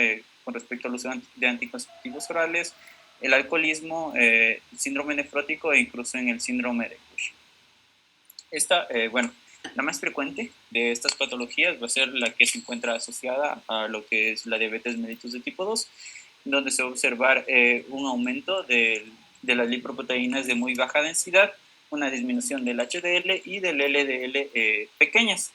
con respecto al uso de anticonceptivos orales, el alcoholismo, el síndrome nefrótico e incluso en el síndrome de Cushing. La más frecuente de estas patologías va a ser la que se encuentra asociada a lo que es la diabetes mellitus de tipo 2, donde se va a observar un aumento de las lipoproteínas de muy baja densidad, una disminución del HDL y del LDL pequeñas.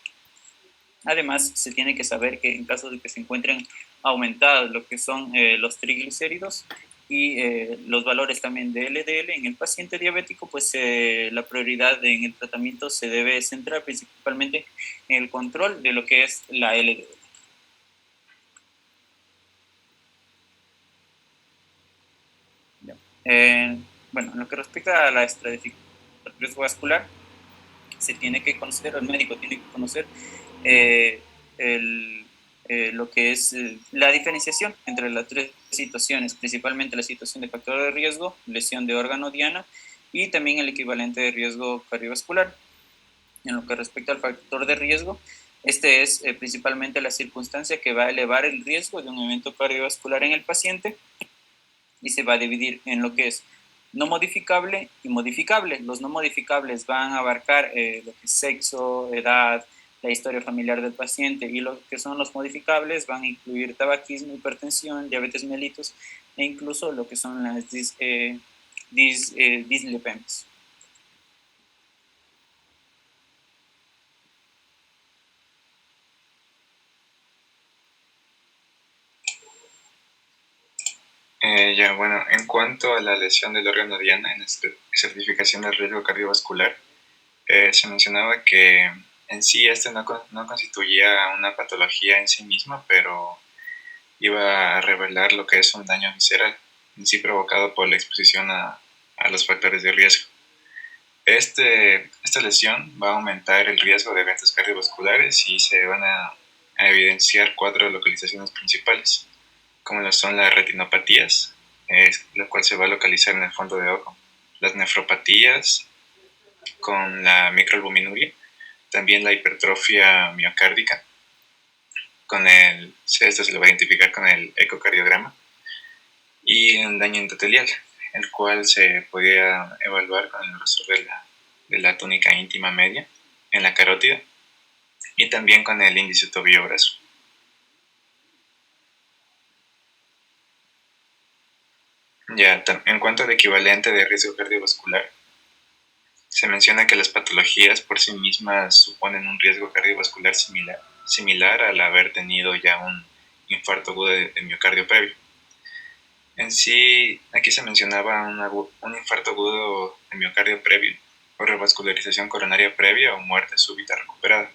Además, se tiene que saber que en caso de que se encuentren aumentados lo que son los triglicéridos y los valores también de LDL en el paciente diabético, pues la prioridad en el tratamiento se debe centrar principalmente en el control de lo que es la LDL. En lo que respecta a la estratificación del riesgo vascular, se tiene que conocer, el médico tiene que conocer lo que es la diferenciación entre las tres situaciones, principalmente la situación de factor de riesgo, lesión de órgano diana y también el equivalente de riesgo cardiovascular. En lo que respecta al factor de riesgo, este es principalmente la circunstancia que va a elevar el riesgo de un evento cardiovascular en el paciente y se va a dividir en lo que es no modificable y modificable. Los no modificables van a abarcar lo que es sexo, edad, la historia familiar del paciente, y lo que son los modificables van a incluir tabaquismo, hipertensión, diabetes mellitus e incluso lo que son las dislipemias. En cuanto a la lesión del órgano diana en la certificación del riesgo cardiovascular, se mencionaba que en sí no constituía una patología en sí misma, pero iba a revelar lo que es un daño visceral, en sí provocado por la exposición a los factores de riesgo. Esta lesión va a aumentar el riesgo de eventos cardiovasculares y se van a evidenciar 4 localizaciones principales, como lo son las retinopatías, la cual se va a localizar en el fondo de ojo, las nefropatías con la microalbuminuria, también la hipertrofia miocárdica, esto se lo va a identificar con el ecocardiograma, y el daño endotelial, el cual se podía evaluar con el grosor de la túnica íntima media en la carótida y también con el índice tobillo-brazo. En cuanto al equivalente de riesgo cardiovascular, se menciona que las patologías por sí mismas suponen un riesgo cardiovascular similar al haber tenido ya un infarto agudo de miocardio previo. En sí, aquí se mencionaba un infarto agudo de miocardio previo, o revascularización coronaria previa o muerte súbita recuperada.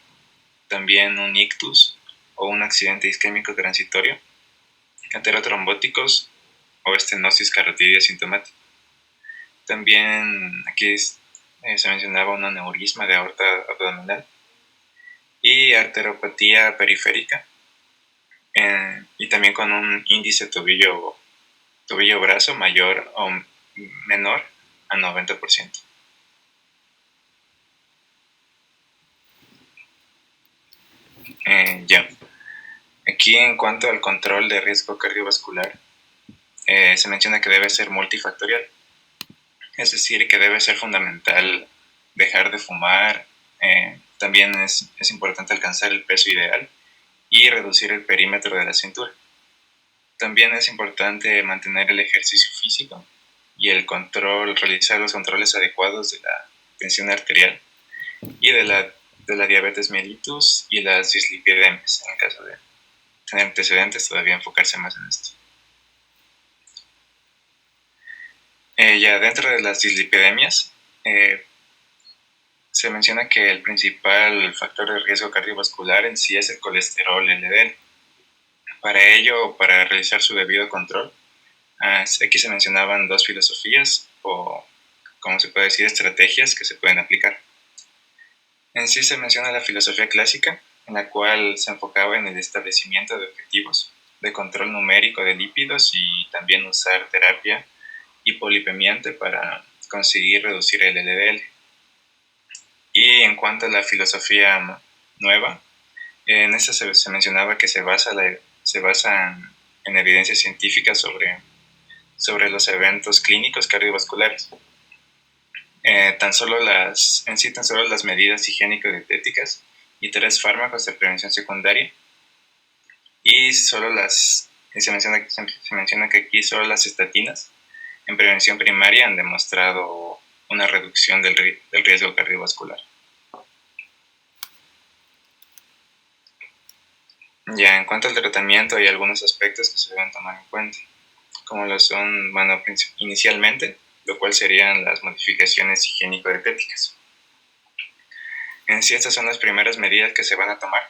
También un ictus o un accidente isquémico transitorio, aterotrombóticos o estenosis carotidia sintomática. También aquí se mencionaba un aneurisma de aorta abdominal y arteropatía periférica, y también con un índice tobillo-brazo mayor o menor a 90%. Ya. Aquí, en cuanto al control de riesgo cardiovascular, se menciona que debe ser multifactorial, es decir, que debe ser fundamental dejar de fumar, también es importante alcanzar el peso ideal y reducir el perímetro de la cintura. También es importante mantener el ejercicio físico y el control, realizar los controles adecuados de la tensión arterial y de la diabetes mellitus y las dislipidemias, en el caso de tener antecedentes, todavía enfocarse más en esto. Ya dentro de las dislipidemias, se menciona que el principal factor de riesgo cardiovascular en sí es el colesterol LDL. Para ello, para realizar su debido control, aquí se mencionaban dos filosofías o, como se puede decir, estrategias que se pueden aplicar. En sí se menciona la filosofía clásica, en la cual se enfocaba en el establecimiento de objetivos de control numérico de lípidos y también usar terapia hipolipemiante para conseguir reducir el LDL. Y en cuanto a la filosofía nueva, en esta se mencionaba que se basa en evidencia científica sobre los eventos clínicos cardiovasculares. Tan solo las medidas higiénico-dietéticas y 3 fármacos de prevención secundaria, y se menciona que aquí solo las estatinas en prevención primaria han demostrado una reducción del riesgo cardiovascular. Ya en cuanto al tratamiento, hay algunos aspectos que se deben tomar en cuenta, como lo son, inicialmente, lo cual serían las modificaciones higiénico-dietéticas. En sí, estas son las primeras medidas que se van a tomar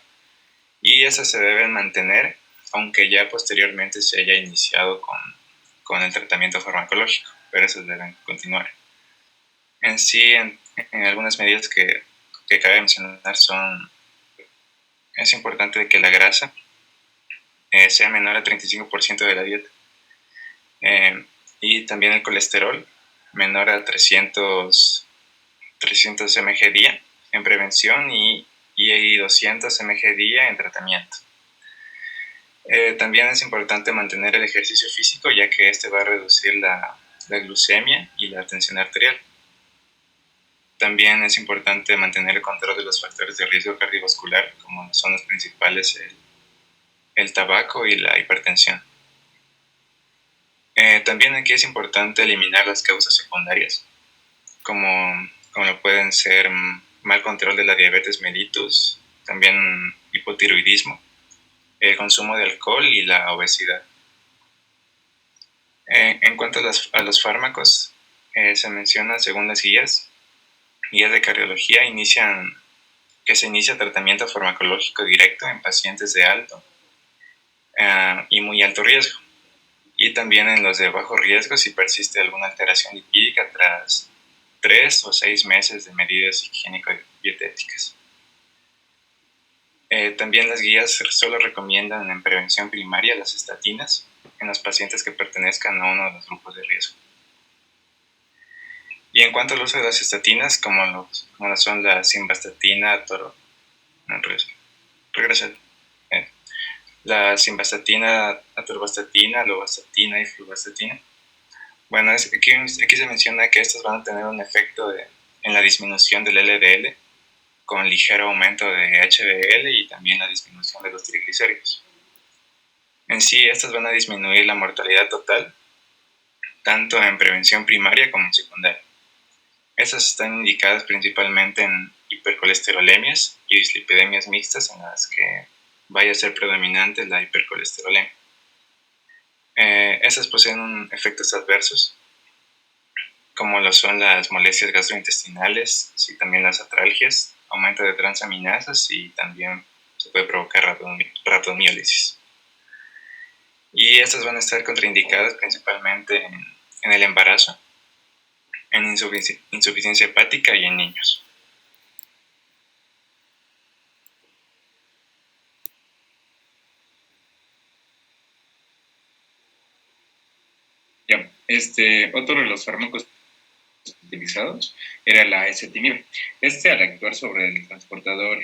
y esas se deben mantener, aunque ya posteriormente se haya iniciado con el tratamiento farmacológico, pero esas deben continuar. En sí, en algunas medidas que cabe mencionar es importante que la grasa sea menor a 35% de la dieta, y también el colesterol menor a 300 mg día en prevención y 200 mg día en tratamiento. También es importante mantener el ejercicio físico, ya que este va a reducir la glucemia y la tensión arterial. También es importante mantener el control de los factores de riesgo cardiovascular, como son los principales el tabaco y la hipertensión. También aquí es importante eliminar las causas secundarias, como lo pueden ser mal control de la diabetes mellitus, también hipotiroidismo, el consumo de alcohol y la obesidad. En cuanto a los fármacos, se menciona, según las guías de cardiología, se inicia tratamiento farmacológico directo en pacientes de alto y muy alto riesgo, y también en los de bajo riesgo si persiste alguna alteración lipídica tras 3 o 6 meses de medidas higiénico-dietéticas. También las guías solo recomiendan en prevención primaria las estatinas en los pacientes que pertenezcan a uno de los grupos de riesgo. Y en cuanto al uso de las estatinas, como lo son la simvastatina, la simvastatina, atorvastatina, lovastatina y fluvastatina. Bueno, aquí se menciona que estas van a tener un efecto en la disminución del LDL, con ligero aumento de HDL y también la disminución de los triglicéridos. En sí, estas van a disminuir la mortalidad total, tanto en prevención primaria como en secundaria. Estas están indicadas principalmente en hipercolesterolemias y dislipidemias mixtas, en las que vaya a ser predominante la hipercolesterolemia. Estas poseen efectos adversos, como lo son las molestias gastrointestinales y también las atralgias, aumento de transaminasas y también se puede provocar rhabdomiólisis. Y estas van a estar contraindicadas principalmente en el embarazo, en insuficiencia hepática y en niños. Ya, otro de los fármacos utilizados era la ezetimibe. Al actuar sobre el transportador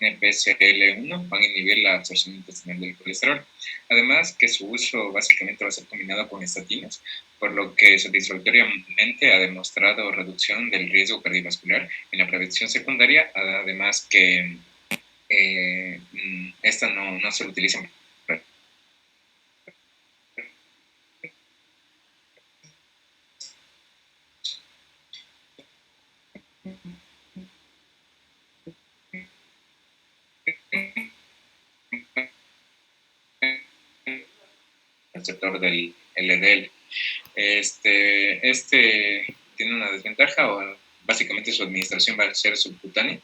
NPCL1 van a inhibir la absorción intestinal del colesterol. Además que su uso básicamente va a ser combinado con estatinas, por lo que satisfactoriamente ha demostrado reducción del riesgo cardiovascular en la prevención secundaria, además que esta no se utiliza en receptor del LDL. Tiene una desventaja, o básicamente su administración va a ser subcutánea,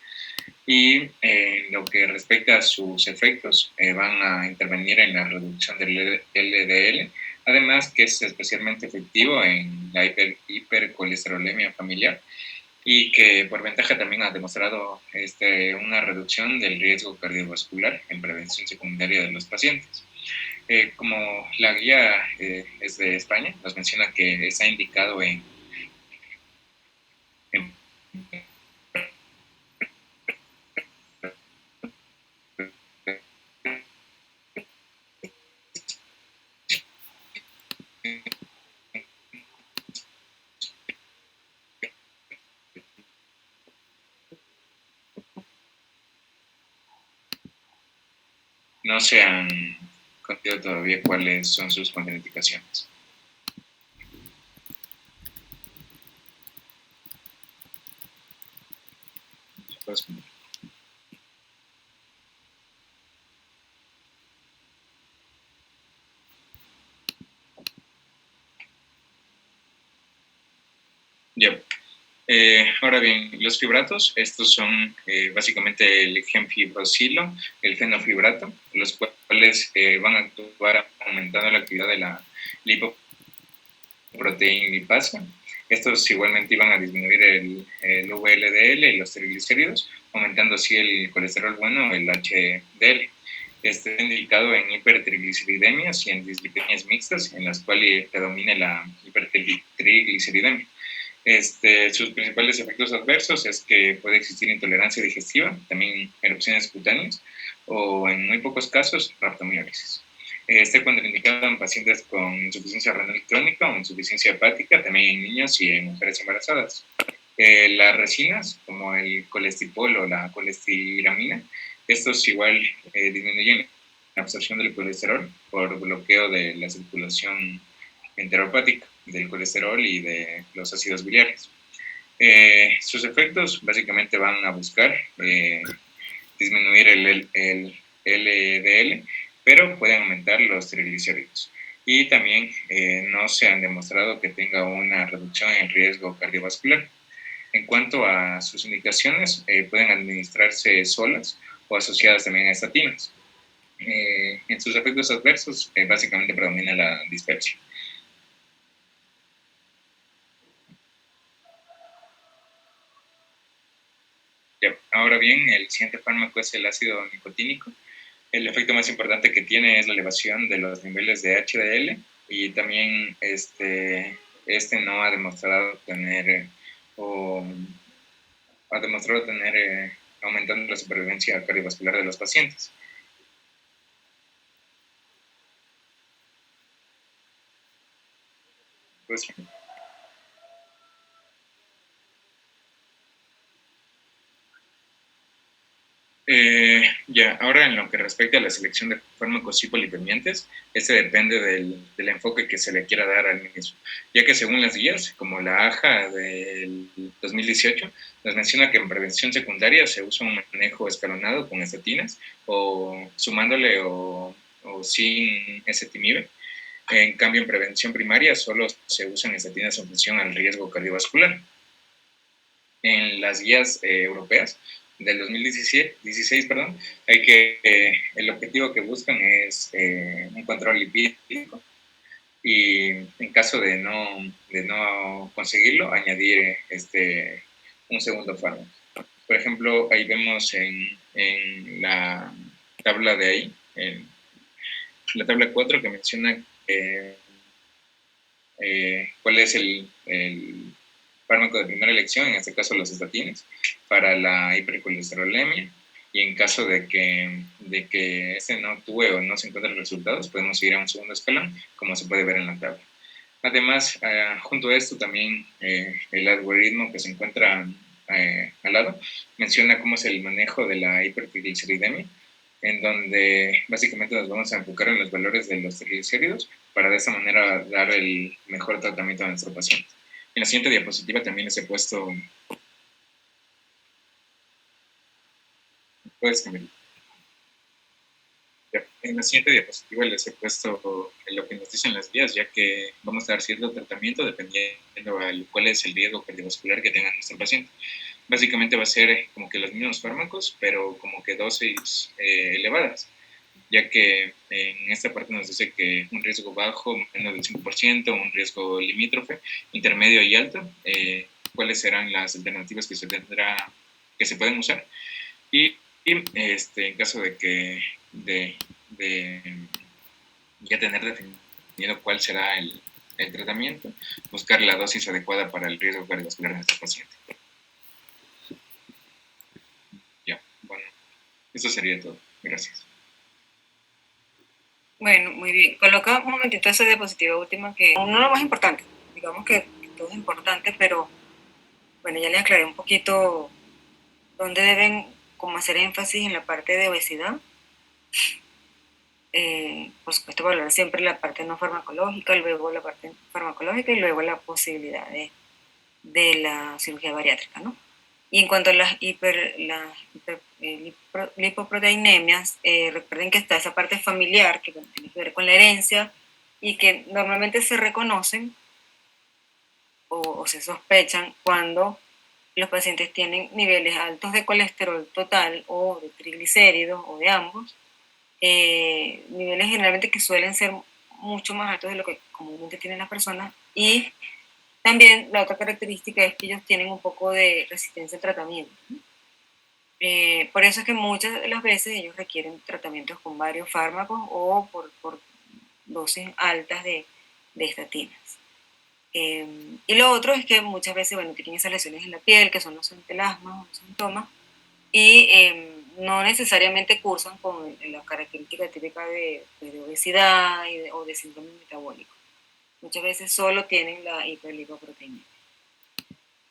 y en lo que respecta a sus efectos, van a intervenir en la reducción del LDL, además que es especialmente efectivo en la hipercolesterolemia familiar, y que por ventaja también ha demostrado una reducción del riesgo cardiovascular en prevención secundaria de los pacientes. Como la guía es de España, nos menciona que está indicado en no se han conocido todavía cuáles son sus contraindicaciones. Ya. Ahora bien, los fibratos, estos son básicamente el gemfibrosilo, el fenofibrato, los cuales van a actuar aumentando la actividad de la lipoproteína lipasa. Estos igualmente iban a disminuir el VLDL y los triglicéridos, aumentando así el colesterol bueno, el HDL. Está indicado en hipertrigliceridemias y en dislipemias mixtas, en las cuales predomina la hipertrigliceridemia. Sus principales efectos adversos es que puede existir intolerancia digestiva, también erupciones cutáneas, o en muy pocos casos, rhabdomiólisis. Está contraindicado en pacientes con insuficiencia renal crónica o insuficiencia hepática, también en niños y en mujeres embarazadas. Las resinas, como el colestipol o la colestiramina, estos igual disminuyen la absorción del colesterol por bloqueo de la circulación enteropática del colesterol y de los ácidos biliares. Sus efectos básicamente van a buscar disminuir el LDL, pero pueden aumentar los triglicéridos. Y también no se han demostrado que tenga una reducción en riesgo cardiovascular. En cuanto a sus indicaciones, pueden administrarse solas o asociadas también a estatinas. En sus efectos adversos, básicamente predomina la dispepsia. Ahora bien, el siguiente fármaco es el ácido nicotínico. El efecto más importante que tiene es la elevación de los niveles de HDL, y también no ha demostrado tener aumentando la supervivencia cardiovascular de los pacientes. Pues, ahora en lo que respecta a la selección de fármacos hipolipemiantes, depende del enfoque que se le quiera dar al mismo, ya que según las guías, como la AJA del 2018, nos menciona que en prevención secundaria se usa un manejo escalonado con estatinas, o sumándole o sin ezetimibe. En cambio, en prevención primaria solo se usan estatinas en función al riesgo cardiovascular. En las guías europeas del 2016, perdón, hay que, el objetivo que buscan es un control lipídico y en caso de no conseguirlo, añadir un segundo fármaco. Por ejemplo, ahí vemos en la tabla de ahí, en la tabla 4 que menciona cuál es el fármaco de primera elección, en este caso los estatinas, para la hipercolesterolemia, y en caso de que este no actúe o no se encuentren resultados, podemos ir a un segundo escalón, como se puede ver en la tabla. Además, junto a esto también el algoritmo que se encuentra al lado menciona cómo es el manejo de la hipertrigliceridemia, en donde básicamente nos vamos a enfocar en los valores de los triglicéridos para de esa manera dar el mejor tratamiento a nuestro paciente. En la siguiente diapositiva también les he puesto... ¿Puedes cambiar? En la siguiente diapositiva les he puesto lo que nos dicen las guías, ya que vamos a dar cierto tratamiento dependiendo de cuál es el riesgo cardiovascular que tenga nuestro paciente. Básicamente va a ser como que los mismos fármacos, pero como que dosis elevadas, ya que en esta parte nos dice que un riesgo bajo, menos del 5%, un riesgo limítrofe, intermedio y alto, cuáles serán las alternativas que se pueden usar. Y en caso de que ya tener definido cuál será el tratamiento, buscar la dosis adecuada para el riesgo cardiovascular de nuestro paciente. Ya, bueno, eso sería todo. Gracias. Bueno, muy bien. Coloca un momentito esa diapositiva última, que no es lo más importante. Digamos que todo es importante, pero bueno, ya les aclaré un poquito dónde deben como hacer énfasis en la parte de obesidad. Por supuesto, valorar siempre la parte no farmacológica, luego la parte farmacológica y luego la posibilidad de la cirugía bariátrica, ¿no? Y en cuanto a las lipoproteinemias, recuerden que está esa parte familiar que tiene que ver con la herencia y que normalmente se reconocen o se sospechan cuando los pacientes tienen niveles altos de colesterol total o de triglicéridos o de ambos, niveles generalmente que suelen ser mucho más altos de lo que comúnmente tienen las personas. Y también la otra característica es que ellos tienen un poco de resistencia al tratamiento. Por eso es que muchas de las veces ellos requieren tratamientos con varios fármacos o por dosis altas de estatinas. Y lo otro es que muchas veces, bueno, tienen esas lesiones en la piel, que son los entelasmas o los síntomas, y no necesariamente cursan con la característica típica de obesidad o de síndrome metabólico. Muchas veces solo tienen la hiperlipoproteinemia.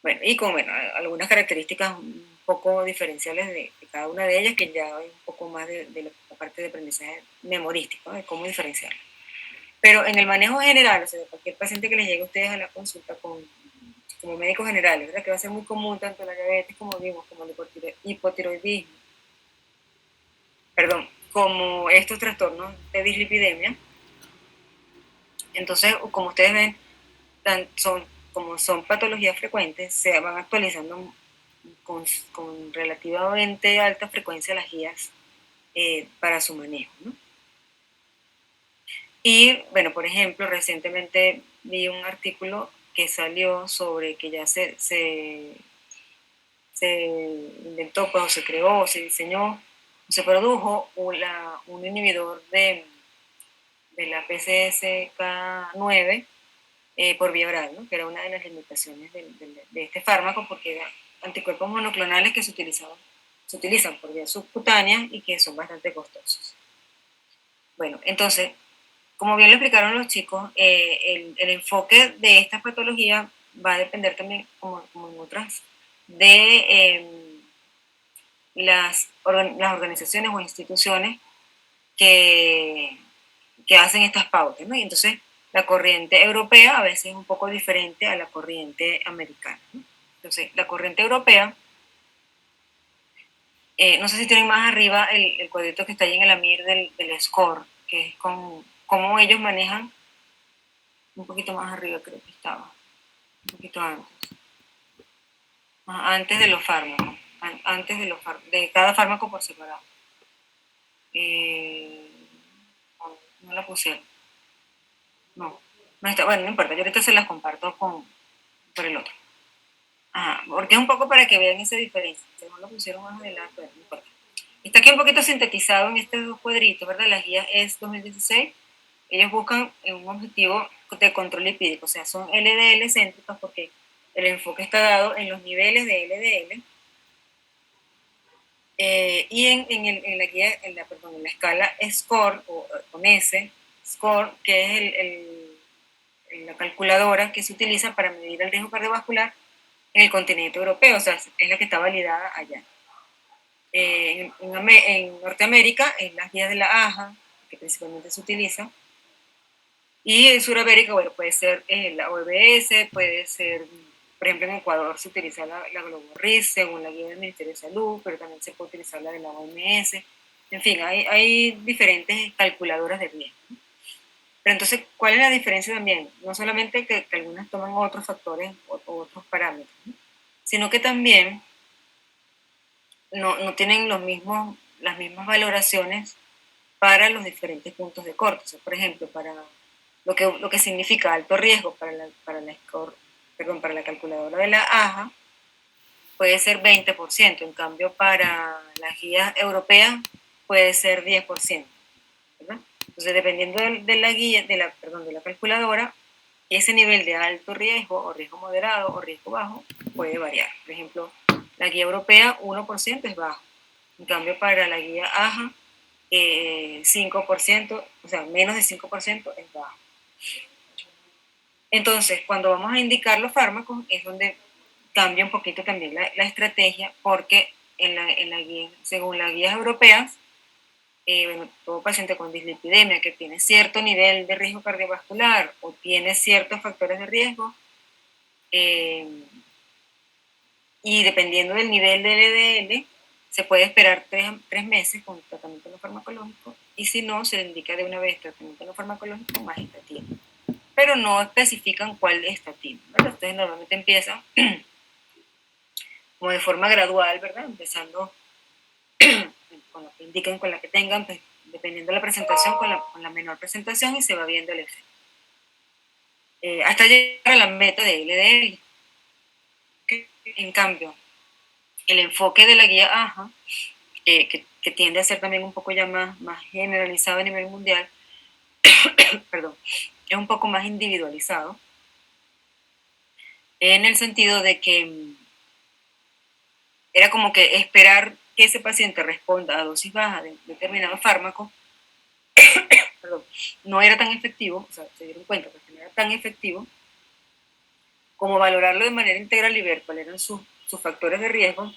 Bueno, y con algunas características un poco diferenciales de cada una de ellas, que ya hay un poco más de la parte de aprendizaje memorístico, de cómo diferenciarlas. Pero en el manejo general, o sea, de cualquier paciente que les llegue a ustedes a la consulta como médicos generales, ¿verdad? Que va a ser muy común tanto la diabetes, como vimos, como el hipotiroidismo, como estos trastornos de dislipidemia. Entonces, como ustedes ven, como son patologías frecuentes, se van actualizando con relativamente alta frecuencia las guías para su manejo, ¿no? Y, bueno, por ejemplo, recientemente vi un artículo que salió sobre que ya se inventó, pues, o se creó, o se diseñó, o se produjo un inhibidor de la PCSK9 por vía oral, ¿no? Que era una de las limitaciones de este fármaco, porque eran anticuerpos monoclonales que se utilizan por vía subcutánea y que son bastante costosos. Bueno, entonces, como bien lo explicaron los chicos, el enfoque de esta patología va a depender también, como en otras, de las organizaciones o instituciones que hacen estas pautas, ¿no? Y entonces la corriente europea a veces es un poco diferente a la corriente americana, ¿no? Entonces, la corriente europea, no sé si tienen más arriba el cuadrito que está ahí en el AMIR del score, que es con cómo ellos manejan, un poquito más arriba creo que estaba, un poquito antes de los fármacos. antes de cada fármaco por separado. No la pusieron. No está, bueno, no importa, yo ahorita se las comparto por el otro. Ajá, porque es un poco para que vean esa diferencia. No lo pusieron más adelante, pero no importa. Está aquí un poquito sintetizado en estos dos cuadritos, ¿verdad? Las guías es 2016. Ellos buscan un objetivo de control lipídico, o sea, son LDL céntricos porque el enfoque está dado en los niveles de LDL. Y en la guía, en la escala SCORE, o con S, SCORE, que es la calculadora que se utiliza para medir el riesgo cardiovascular en el continente europeo, o sea, es la que está validada allá. En Norteamérica, en las guías de la AJA, que principalmente se utiliza, y en Sudamérica, bueno, puede ser la OMS, puede ser, por ejemplo, en Ecuador se utiliza la GloboRIS según la guía del Ministerio de Salud, pero también se puede utilizar la de la OMS. En fin, hay diferentes calculadoras de riesgo. Pero entonces, ¿cuál es la diferencia también? No solamente que algunas toman otros factores o otros parámetros, ¿no? Sino que también no tienen las mismas valoraciones para los diferentes puntos de corte. O sea, por ejemplo, para lo que significa alto riesgo para la calculadora de la AJA, puede ser 20%, en cambio para las guías europeas puede ser 10%, ¿verdad? Entonces, dependiendo de la guía, de la calculadora, ese nivel de alto riesgo, o riesgo moderado, o riesgo bajo, puede variar. Por ejemplo, la guía europea, 1% es bajo. En cambio, para la guía AJA, 5%, o sea, menos de 5% es bajo. Entonces, cuando vamos a indicar los fármacos, es donde cambia un poquito también la estrategia, porque según las guías europeas, bueno, todo paciente con dislipidemia que tiene cierto nivel de riesgo cardiovascular o tiene ciertos factores de riesgo, y dependiendo del nivel de LDL, se puede esperar 3 meses con tratamiento no farmacológico, y si no, se le indica de una vez tratamiento no farmacológico más estatina. Pero no especifican cuál estatina, ¿verdad? Ustedes normalmente empiezan como de forma gradual, ¿verdad? Empezando con lo que indican, con la que tengan, pues, dependiendo de la presentación, con la menor presentación, y se va viendo el efecto. Hasta llegar a la meta de LDL. En cambio, el enfoque de la guía AJA, que tiende a ser también un poco ya más generalizado a nivel mundial, perdón, es un poco más individualizado, en el sentido de que era como que esperar que ese paciente responda a dosis baja de determinado fármaco, perdón, no era tan efectivo, o sea, se dieron cuenta que no era tan efectivo como valorarlo de manera integral y ver cuáles eran sus factores de riesgo,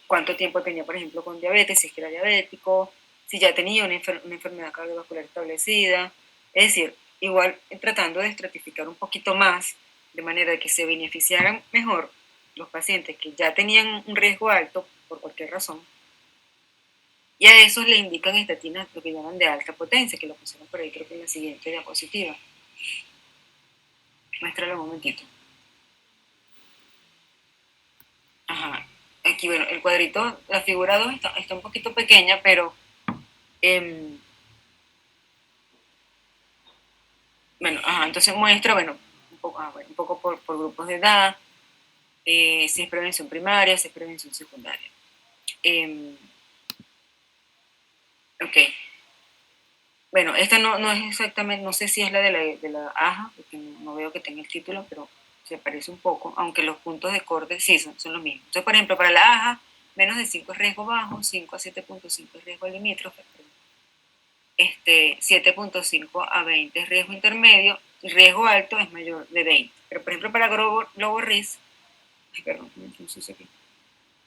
cuánto tiempo tenía, por ejemplo, con diabetes, si es que era diabético, si ya tenía una enfermedad cardiovascular establecida, es decir, igual tratando de estratificar un poquito más, de manera que se beneficiaran mejor los pacientes que ya tenían un riesgo alto por cualquier razón, y a esos le indican estatinas, lo que llaman de alta potencia, que lo pusieron por ahí, creo que en la siguiente diapositiva. Muéstralo un momentito. Ajá. Aquí, bueno, el cuadrito, la figura 2 está un poquito pequeña, pero bueno, entonces muestra, bueno, un poco por grupos de edad, si es prevención primaria, si es prevención secundaria. Ok. Bueno, esta no es exactamente, no sé si es la de la AJA, porque no veo que tenga el título, pero se parece un poco, aunque los puntos de corte sí son los mismos. Entonces, por ejemplo, para la AJA, menos de 5 es riesgo bajo, 5 a 7.5 es riesgo limítrofe, 7.5 a 20 es riesgo intermedio, y riesgo alto es mayor de 20. Pero, por ejemplo, para GloboRIS,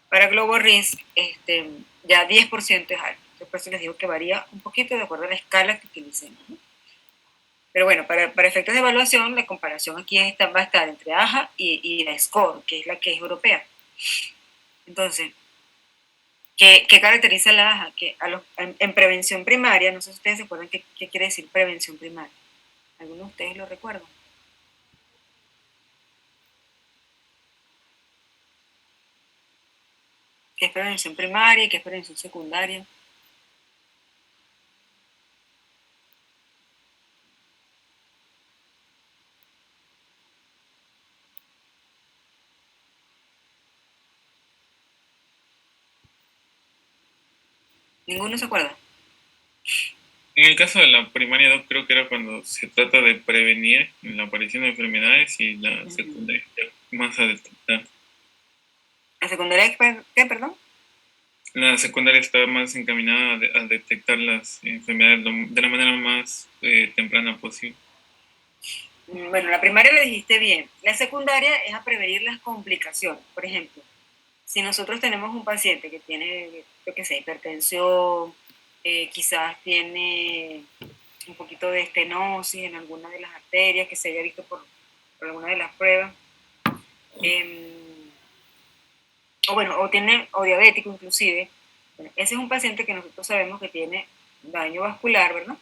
para GloboRIS, ya 10% es alto. Entonces, por eso les digo que varía un poquito de acuerdo a la escala que utilicemos, ¿no? Pero bueno, para efectos de evaluación, la comparación aquí va a estar entre AJA y la SCORE, que es la que es europea. Entonces, ¿qué caracteriza la AJA? Que en prevención primaria, no sé si ustedes se acuerdan qué quiere decir prevención primaria. ¿Alguno de ustedes lo recuerdan? ¿Qué es prevención primaria y qué es prevención secundaria? ¿Ninguno se acuerda? En el caso de la primaria, Doc, creo que era cuando se trata de prevenir la aparición de enfermedades, y la secundaria más a detectar. ¿La secundaria qué, perdón? La secundaria está más encaminada a detectar las enfermedades de la manera más temprana posible. Bueno, la primaria le dijiste bien. La secundaria es a prevenir las complicaciones. Por ejemplo, si nosotros tenemos un paciente que tiene, yo qué sé, hipertensión, quizás tiene un poquito de estenosis en alguna de las arterias que se haya visto por alguna de las pruebas, o diabético inclusive, bueno, ese es un paciente que nosotros sabemos que tiene daño vascular, ¿verdad?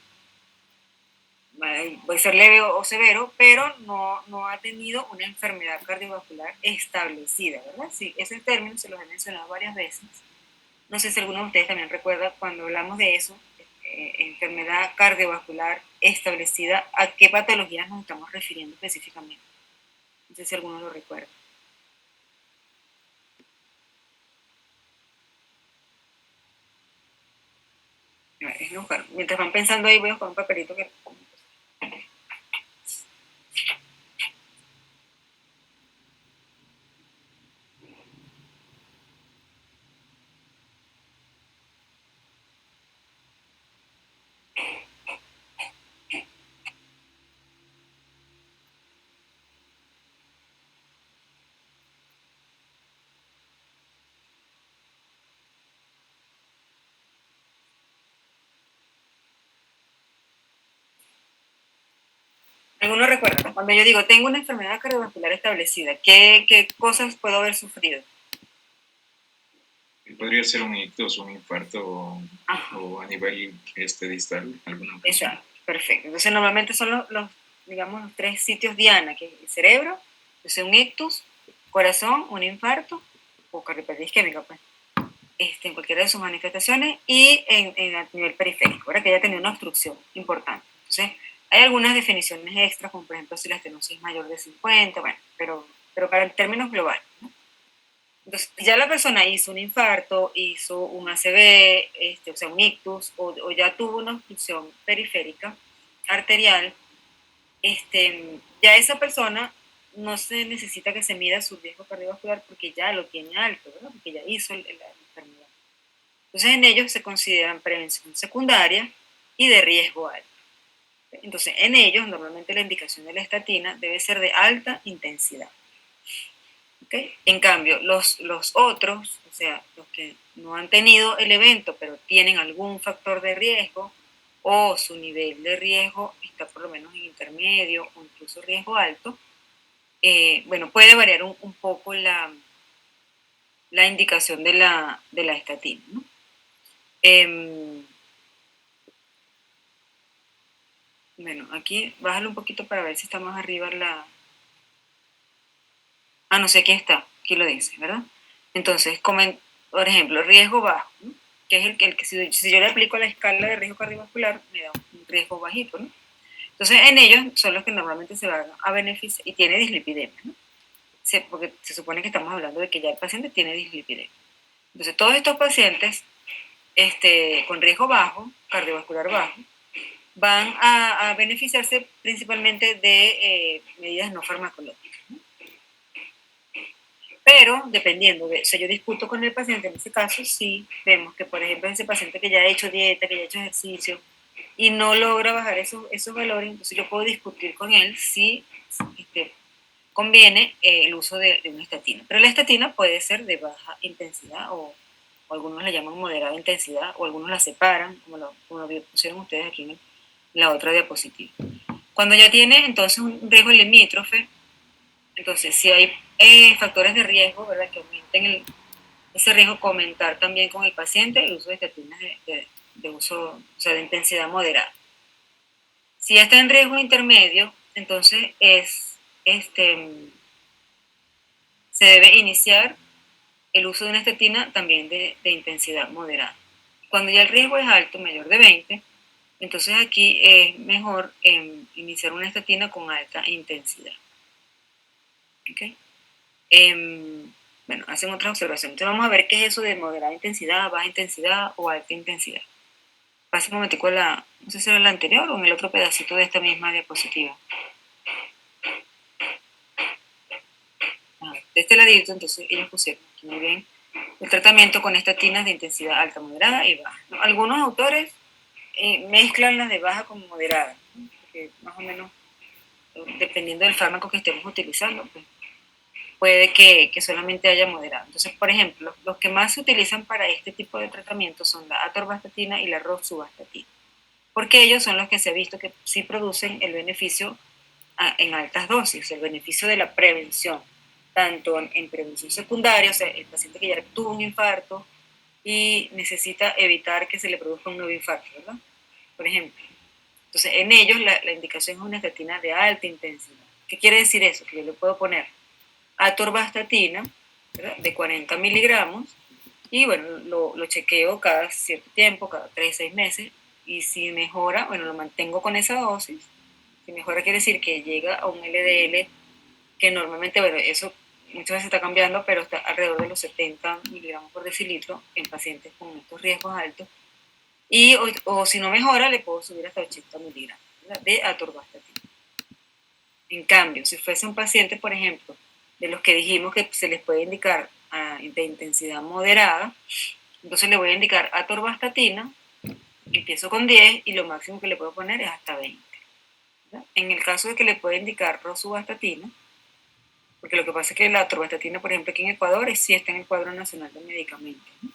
Puede ser leve o severo, pero no ha tenido una enfermedad cardiovascular establecida, ¿verdad? Sí, ese término se los he mencionado varias veces. No sé si alguno de ustedes también recuerda cuando hablamos de eso, enfermedad cardiovascular establecida, ¿a qué patologías nos estamos refiriendo específicamente? No sé si alguno lo recuerda. Mientras van pensando ahí, voy a buscar un papelito que... ¿Alguno recuerda? Cuando yo digo, tengo una enfermedad cardiovascular establecida, ¿qué cosas puedo haber sufrido? Podría ser un ictus, un infarto o a nivel distal, alguna ocasión. Exacto, perfecto. Entonces normalmente son digamos, los 3 sitios diana, que es el cerebro, entonces un ictus, corazón, un infarto o cardiopatía isquémica, pues, en cualquiera de sus manifestaciones, y a nivel periférico, ¿verdad? Que haya tenido una obstrucción importante. Entonces, hay algunas definiciones extras, como por ejemplo si la estenosis es mayor de 50, bueno, pero para términos globales, ¿no? Entonces, ya la persona hizo un infarto, hizo un ACV, o sea, un ictus, o ya tuvo una obstrucción periférica arterial, ya esa persona no se necesita que se mida su riesgo cardiovascular porque ya lo tiene alto, ¿verdad? Porque ya hizo la enfermedad. Entonces, en ellos se consideran prevención secundaria y de riesgo alto. Entonces, en ellos, normalmente la indicación de la estatina debe ser de alta intensidad. ¿Okay? En cambio, los otros, o sea, los que no han tenido el evento, pero tienen algún factor de riesgo, o su nivel de riesgo está por lo menos en intermedio o incluso riesgo alto, bueno, puede variar un poco la indicación de la estatina, ¿no? Bueno, aquí bájalo un poquito para ver si está más arriba la... Ah, no sé, aquí está, aquí lo dice, ¿verdad? Entonces, por ejemplo, riesgo bajo, ¿no? Que es el que si yo le aplico la escala de riesgo cardiovascular, me da un riesgo bajito, ¿no? Entonces, en ellos son los que normalmente se van a beneficiar, y tiene dislipidemia, ¿no? Porque se supone que estamos hablando de que ya el paciente tiene dislipidemia. Entonces, todos estos pacientes con riesgo bajo, cardiovascular bajo, van a beneficiarse principalmente de medidas no farmacológicas, ¿no? Pero dependiendo, o sea, yo discuto con el paciente, en ese caso sí vemos que, por ejemplo, ese paciente que ya ha hecho dieta, que ya ha hecho ejercicio y no logra bajar esos valores, entonces yo puedo discutir con él si conviene el uso de una estatina. Pero la estatina puede ser de baja intensidad o algunos la llaman moderada intensidad, o algunos la separan, como lo pusieron ustedes aquí en la otra diapositiva. Cuando ya tiene entonces un riesgo limítrofe, entonces si hay factores de riesgo, ¿verdad?, que aumenten ese riesgo, comentar también con el paciente el uso de estatinas de uso, o sea, de intensidad moderada. Si ya está en riesgo intermedio, entonces se debe iniciar el uso de una estatina también de intensidad moderada. Cuando ya el riesgo es alto, mayor de 20, entonces aquí es mejor iniciar una estatina con alta intensidad. ¿Okay? Bueno, hacen otras observaciones. Entonces vamos a ver qué es eso de moderada intensidad, baja intensidad o alta intensidad. Pase un momentico no sé si era la anterior o en el otro pedacito de esta misma diapositiva. De este ladito, entonces ellos pusieron aquí muy bien el tratamiento con estatinas de intensidad alta, moderada y baja. ¿No? Algunos autores mezclan las de baja con moderada, ¿no? Porque más o menos, dependiendo del fármaco que estemos utilizando, pues, puede que solamente haya moderado. Entonces, por ejemplo, los que más se utilizan para este tipo de tratamiento son la atorvastatina y la rosuvastatina, porque ellos son los que se ha visto que sí producen el beneficio en altas dosis, el beneficio de la prevención, tanto en prevención secundaria, o sea, el paciente que ya tuvo un infarto y necesita evitar que se le produzca un nuevo infarto, ¿verdad? Por ejemplo. Entonces, en ellos la indicación es una estatina de alta intensidad. ¿Qué quiere decir eso? Que yo le puedo poner atorvastatina, ¿verdad?, de 40 miligramos, y bueno, lo chequeo cada cierto tiempo, cada 3, 6 meses, y si mejora, bueno, lo mantengo con esa dosis. Si mejora quiere decir que llega a un LDL que normalmente, bueno, eso muchas veces está cambiando, pero está alrededor de los 70 miligramos por decilitro en pacientes con estos riesgos altos. Y, o si no mejora, le puedo subir hasta 80 miligramos, ¿verdad?, de atorvastatina. En cambio, si fuese un paciente, por ejemplo, de los que dijimos que se les puede indicar de intensidad moderada, entonces le voy a indicar atorvastatina, empiezo con 10 y lo máximo que le puedo poner es hasta 20. ¿Verdad? En el caso de que le pueda indicar rosuvastatina, porque lo que pasa es que la atorvastatina, por ejemplo, aquí en Ecuador sí está en el cuadro nacional de medicamentos, ¿no?,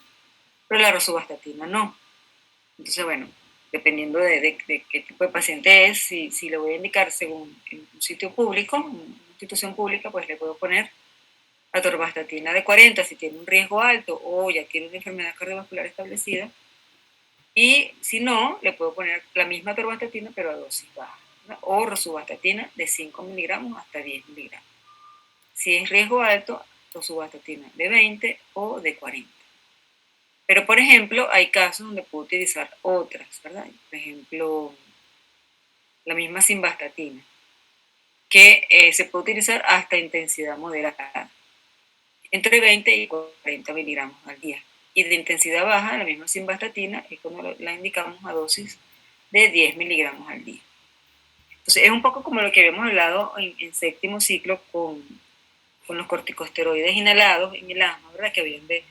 pero la rosuvastatina no. Entonces, bueno, dependiendo de qué tipo de paciente es, si le voy a indicar según un sitio público, una institución pública, pues le puedo poner atorvastatina de 40 si tiene un riesgo alto o ya tiene una enfermedad cardiovascular establecida. Y si no, le puedo poner la misma atorvastatina pero a dosis baja, ¿no?, o rosuvastatina de 5 miligramos hasta 10 miligramos. Si es riesgo alto, rosuvastatina de 20 o de 40. Pero, por ejemplo, hay casos donde puedo utilizar otras, ¿verdad? Por ejemplo, la misma simvastatina, que se puede utilizar hasta intensidad moderada, entre 20 y 40 miligramos al día. Y de intensidad baja, la misma simvastatina es cuando la indicamos a dosis de 10 miligramos al día. Entonces, es un poco como lo que habíamos hablado en séptimo ciclo con los corticosteroides inhalados en el asma, ¿verdad? Que habían de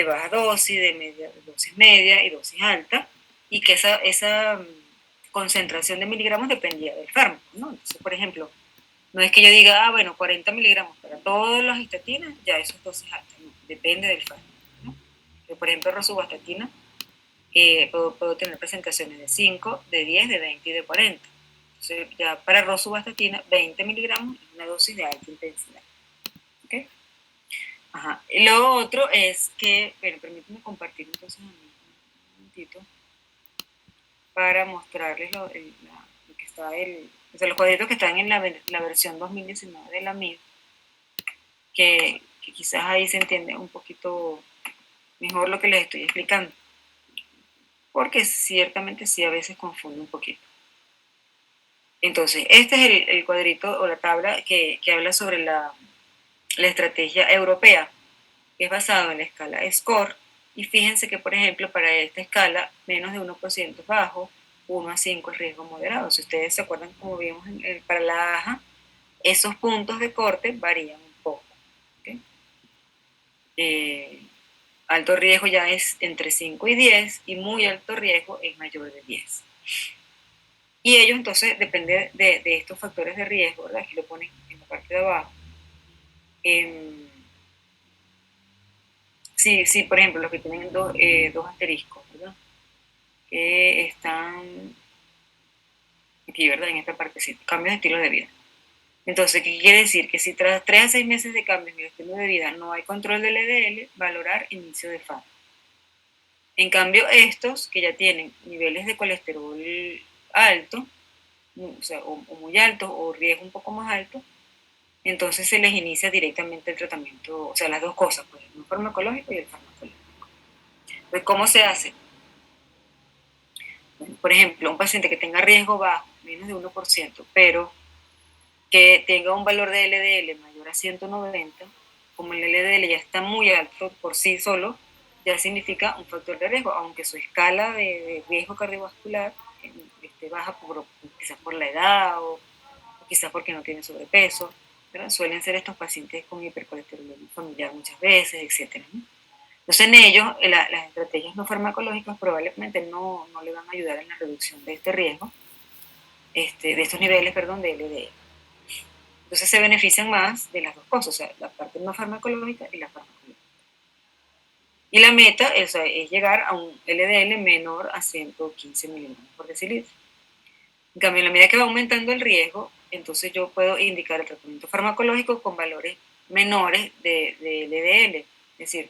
baja dosis, de dosis media y dosis alta, y que esa concentración de miligramos dependía del fármaco, ¿no? Entonces, por ejemplo, no es que yo diga, bueno, 40 miligramos para todas las estatinas, ya eso es dosis alta, no, depende del fármaco, ¿no? Yo, por ejemplo, rosuvastatina, puedo tener presentaciones de 5, de 10, de 20 y de 40. Entonces, ya para rosuvastatina, 20 miligramos es una dosis de alta intensidad. ¿Ok? Ajá. Y lo otro es que, bueno, permítanme compartir entonces a mí un momentito para mostrarles lo que está o sea, los cuadritos que están en la versión 2019 de la MIR, que quizás ahí se entiende un poquito mejor lo que les estoy explicando, porque ciertamente sí a veces confunde un poquito. Entonces, este es el cuadrito o la tabla que habla sobre la estrategia europea, que es basado en la escala SCORE, y fíjense que, por ejemplo, para esta escala, menos de 1% es bajo, 1 a 5 es riesgo moderado. Si ustedes se acuerdan, como vimos para la AJA, esos puntos de corte varían un poco. ¿Okay? Alto riesgo ya es entre 5 y 10, y muy alto riesgo es mayor de 10. Y ellos entonces, depende de estos factores de riesgo, ¿verdad?, aquí lo ponen en la parte de abajo. Sí, por ejemplo, los que tienen dos asteriscos, ¿verdad?, que están aquí, ¿verdad?, en esta partecita, cambios de estilo de vida. Entonces, ¿qué quiere decir? Que si tras 3 a 6 meses de cambios en el estilo de vida no hay control del LDL, valorar inicio de fármaco. En cambio, estos que ya tienen niveles de colesterol alto, o sea, o muy alto, o riesgo un poco más alto, entonces se les inicia directamente el tratamiento, o sea, las dos cosas, pues, el no farmacológico y el farmacológico. Pues, ¿cómo se hace? Bueno, por ejemplo, un paciente que tenga riesgo bajo, menos de 1%, pero que tenga un valor de LDL mayor a 190, como el LDL ya está muy alto por sí solo, ya significa un factor de riesgo, aunque su escala de riesgo cardiovascular esté baja quizás por la edad o quizás porque no tiene sobrepeso, ¿verdad? Suelen ser estos pacientes con hipercolesterolemia familiar muchas veces, etc. ¿no? Entonces en ellos las estrategias no farmacológicas probablemente no le van a ayudar en la reducción de este riesgo, de estos niveles, perdón, de LDL. Entonces se benefician más de las dos cosas, o sea, la parte no farmacológica y la farmacológica. Y la meta es llegar a un LDL menor a 115 miligramos por decilitro. En cambio, en la medida que va aumentando el riesgo, entonces yo puedo indicar el tratamiento farmacológico con valores menores de LDL. Es decir,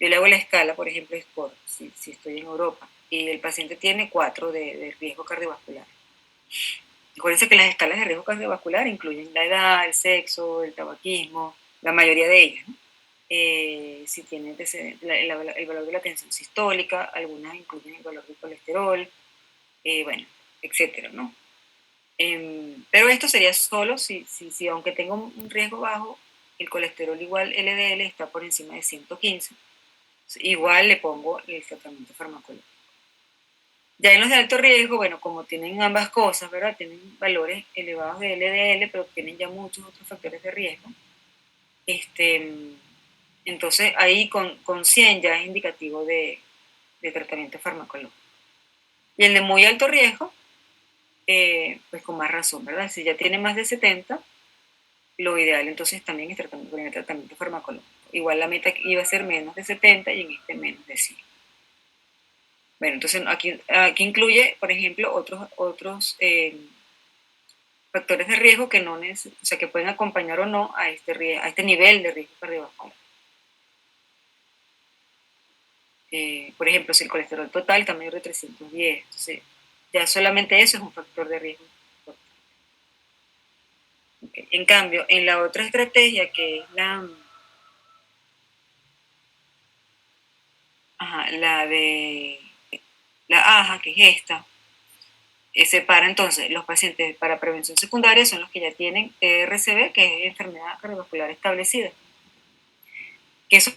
yo le hago la escala, por ejemplo, SCORE, si estoy en Europa, y el paciente tiene 4 de riesgo cardiovascular. Acuérdense que las escalas de riesgo cardiovascular incluyen la edad, el sexo, el tabaquismo, la mayoría de ellas, ¿no? Si tienen el valor de la tensión sistólica, algunas incluyen el valor del colesterol, bueno, etcétera, ¿no? Pero esto sería solo si aunque tenga un riesgo bajo, el colesterol igual LDL está por encima de 115. Igual le pongo el tratamiento farmacológico. Ya en los de alto riesgo, bueno, como tienen ambas cosas, ¿verdad? Tienen valores elevados de LDL, pero tienen ya muchos otros factores de riesgo. Entonces ahí con 100 ya es indicativo de tratamiento farmacológico. Y el de muy alto riesgo, pues con más razón, ¿verdad? Si ya tiene más de 70, lo ideal entonces también es poner tratamiento farmacológico. Igual la meta iba a ser menos de 70 y en este menos de 100. Bueno, entonces aquí incluye, por ejemplo, otros factores de riesgo que que pueden acompañar o no a este nivel de riesgo cardiovascular. Por ejemplo, si el colesterol total está mayor de 310, entonces ya solamente eso es un factor de riesgo. Okay. En cambio, en la otra estrategia que es la de la AJA, que es esta, separa entonces los pacientes para prevención secundaria son los que ya tienen RCB, que es enfermedad cardiovascular establecida, que son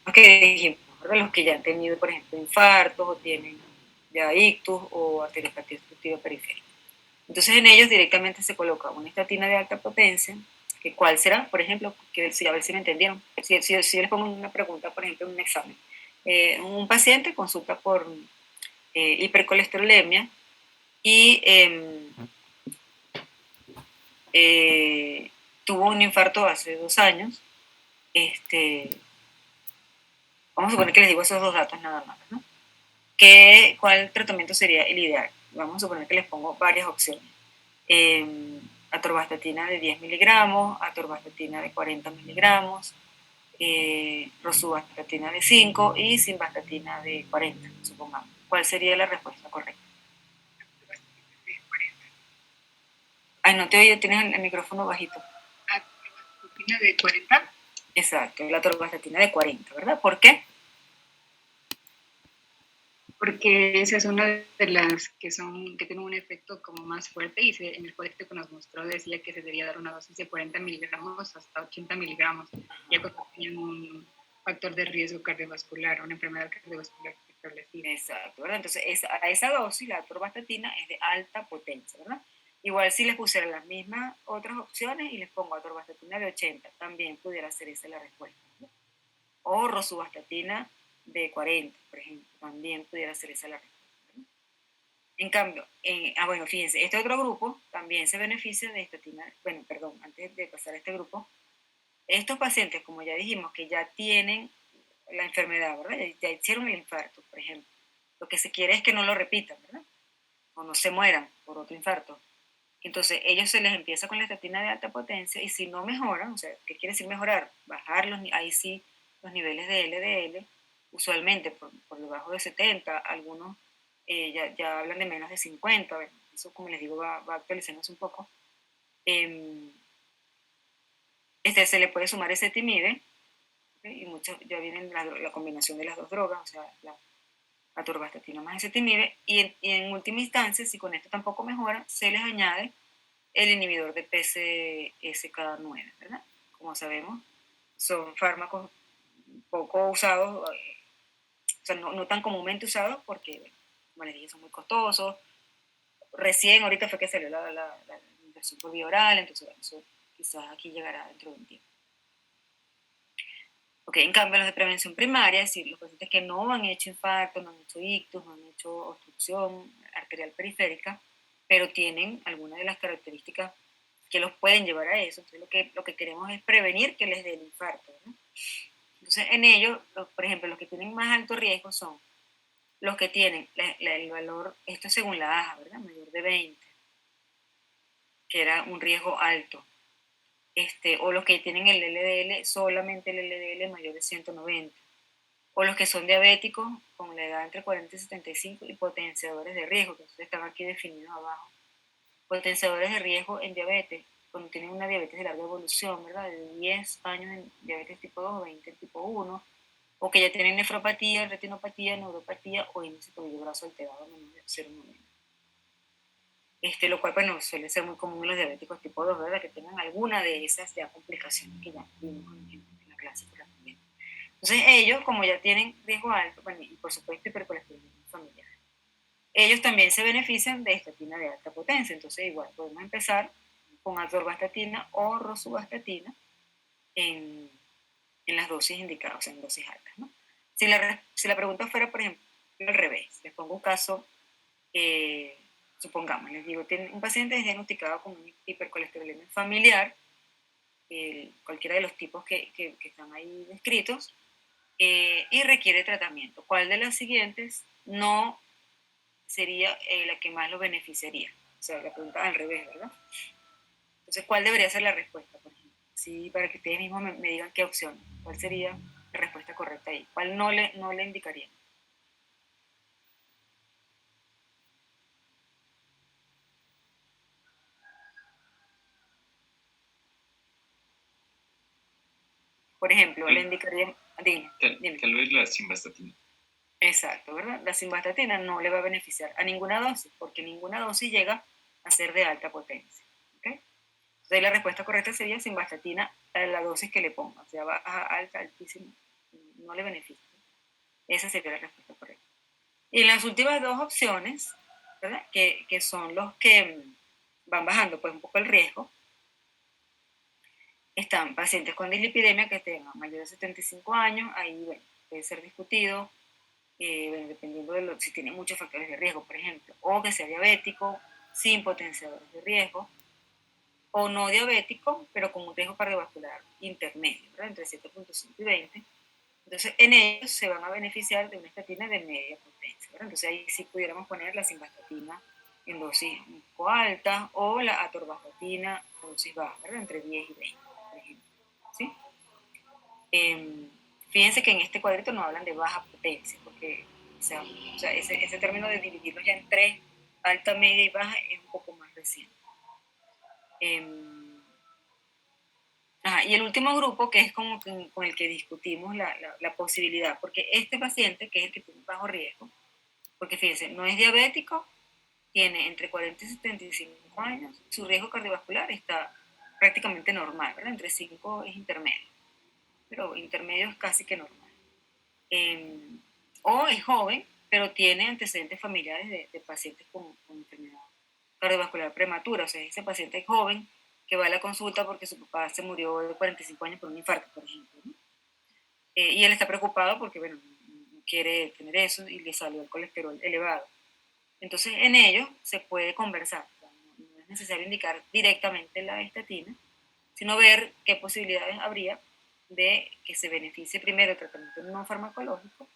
los que dijimos, los que ya han tenido, por ejemplo, infartos o tienen ya ictus o arteriopatía obstructiva periférica. Entonces en ellos directamente se coloca una estatina de alta potencia, que ¿cuál será? Por ejemplo, a ver si me entendieron. Si yo les pongo una pregunta, por ejemplo, en un examen. Un paciente consulta por hipercolesterolemia y tuvo un infarto hace 2 años. Vamos a suponer que les digo esos 2 datos nada más, ¿no? ¿Cuál tratamiento sería el ideal? Vamos a suponer que les pongo varias opciones. Atorvastatina de 10 miligramos, atorvastatina de 40 miligramos, rosuvastatina de 5 y simvastatina de 40, supongamos. ¿Cuál sería la respuesta correcta? Ay, no te oigo, tienes el micrófono bajito. ¿Atorvastatina de 40? Exacto, la atorvastatina de 40, ¿verdad? ¿Por qué? Porque esa es una de las que tienen un efecto como más fuerte y en el proyecto que nos mostró decía que se debería dar una dosis de 40 miligramos hasta 80 miligramos, ya cuando tienen un factor de riesgo cardiovascular, una enfermedad cardiovascular establecida. Exacto, ¿verdad? Entonces a esa dosis la atorvastatina es de alta potencia, ¿verdad? Igual si les pusiera las mismas otras opciones y les pongo atorvastatina de 80, también pudiera ser esa la respuesta, ¿no? O rosuvastatina de 40, por ejemplo, también pudiera ser esa la respuesta, ¿no? En cambio, bueno, fíjense, este otro grupo también se beneficia de estatina, bueno, perdón, antes de pasar a este grupo, estos pacientes, como ya dijimos, que ya tienen la enfermedad, ¿verdad? Ya hicieron el infarto, por ejemplo. Lo que se quiere es que no lo repitan, ¿verdad? O no se mueran por otro infarto. Entonces, ellos se les empieza con la estatina de alta potencia y si no mejoran, o sea, ¿qué quiere decir mejorar? Bajar ahí sí los niveles de LDL, usualmente por debajo de 70, algunos ya hablan de menos de 50, bueno, eso como les digo va actualizándose un poco. se le puede sumar ezetimibe, ¿okay? Y ya viene la combinación de las dos drogas, o sea, la atorvastatina más ezetimibe, y en última instancia, si con esto tampoco mejora, se les añade el inhibidor de PCSK9, ¿verdad? Como sabemos, son fármacos poco usados, o sea, no tan comúnmente usados porque, como les dije, son muy costosos. Recién ahorita fue que salió la inversión por vía oral, entonces bueno, eso quizás aquí llegará dentro de un tiempo. Okay, en cambio, los de prevención primaria, es decir, los pacientes que no han hecho infarto, no han hecho ictus, no han hecho obstrucción arterial periférica, pero tienen alguna de las características que los pueden llevar a eso. Entonces, lo que queremos es prevenir que les dé el infarto, ¿no? Entonces, en ellos, por ejemplo, los que tienen más alto riesgo son los que tienen el valor, esto es según la AJA, ¿verdad? Mayor de 20, que era un riesgo alto. O los que tienen el LDL, solamente el LDL mayor de 190, o los que son diabéticos con la edad entre 40 y 75 y potenciadores de riesgo, que están aquí definidos abajo. Potenciadores de riesgo en diabetes, cuando tienen una diabetes de larga evolución, ¿verdad? De 10 años en diabetes tipo 2 o 20 en tipo 1, o que ya tienen nefropatía, retinopatía, neuropatía o índice tobillo brazo alterado menor de 0,9. Lo cual, bueno, suele ser muy común en los diabéticos tipo 2, ¿verdad? Que tengan alguna de esas ya complicaciones que ya vimos en la clase también. Entonces, ellos, como ya tienen riesgo alto, bueno, y por supuesto hipercolesterolemia familiar, ellos también se benefician de estatina de alta potencia. Entonces, igual, podemos empezar con atorvastatina o rosuvastatina en las dosis indicadas, o sea, en dosis altas, ¿no? Si la pregunta fuera, por ejemplo, al revés, les pongo un caso, supongamos, les digo, un paciente es diagnosticado con un hipercolesterolemia familiar, cualquiera de los tipos que están ahí descritos, y requiere tratamiento. ¿Cuál de las siguientes no sería la que más lo beneficiaría? O sea, la pregunta al revés, ¿verdad? Entonces, ¿cuál debería ser la respuesta, por ejemplo? Sí, para que ustedes mismos me digan qué opción, cuál sería la respuesta correcta ahí, cuál no le indicaría. Por ejemplo, le indicaría, dime. Tal vez la simvastatina. Exacto, ¿verdad? La simvastatina no le va a beneficiar a ninguna dosis, porque ninguna dosis llega a ser de alta potencia. ¿Okay? Entonces la respuesta correcta sería simvastatina a la dosis que le ponga, o sea, baja, alta, altísima, no le beneficia. Esa sería la respuesta correcta. Y en las últimas dos opciones, ¿verdad? Que son los que van bajando pues un poco el riesgo, están pacientes con dislipidemia que tengan mayor de 75 años, ahí bueno, puede ser discutido, bueno, dependiendo de si tiene muchos factores de riesgo, por ejemplo, o que sea diabético, sin potenciadores de riesgo, o no diabético, pero con un riesgo cardiovascular intermedio, ¿verdad? Entre 7.5 y 20. Entonces, en ellos se van a beneficiar de una estatina de media potencia, ¿verdad? Entonces, ahí sí pudiéramos poner la simvastatina en dosis un poco alta o la atorvastatina en dosis baja, ¿verdad? Entre 10 y 20, por ejemplo. ¿Sí? Fíjense que en este cuadrito no hablan de baja potencia, porque o sea, ese término de dividirlos ya en tres, alta, media y baja, es un poco más reciente. Y el último grupo, que es como con el que discutimos la posibilidad, porque este paciente, que es el que tiene bajo riesgo, porque fíjense, no es diabético, tiene entre 40 y 75 años, su riesgo cardiovascular está prácticamente normal, ¿verdad? Entre 5 es intermedio, pero intermedio es casi que normal. O es joven, pero tiene antecedentes familiares de pacientes con enfermedad cardiovascular prematura, o sea, ese paciente es joven, que va a la consulta porque su papá se murió de 45 años por un infarto, por ejemplo, ¿no? Y él está preocupado porque, bueno, no quiere tener eso y le salió el colesterol elevado. Entonces, en ello se puede conversar. O sea, no es necesario indicar directamente la estatina, sino ver qué posibilidades habría de que se beneficie primero el tratamiento no farmacológico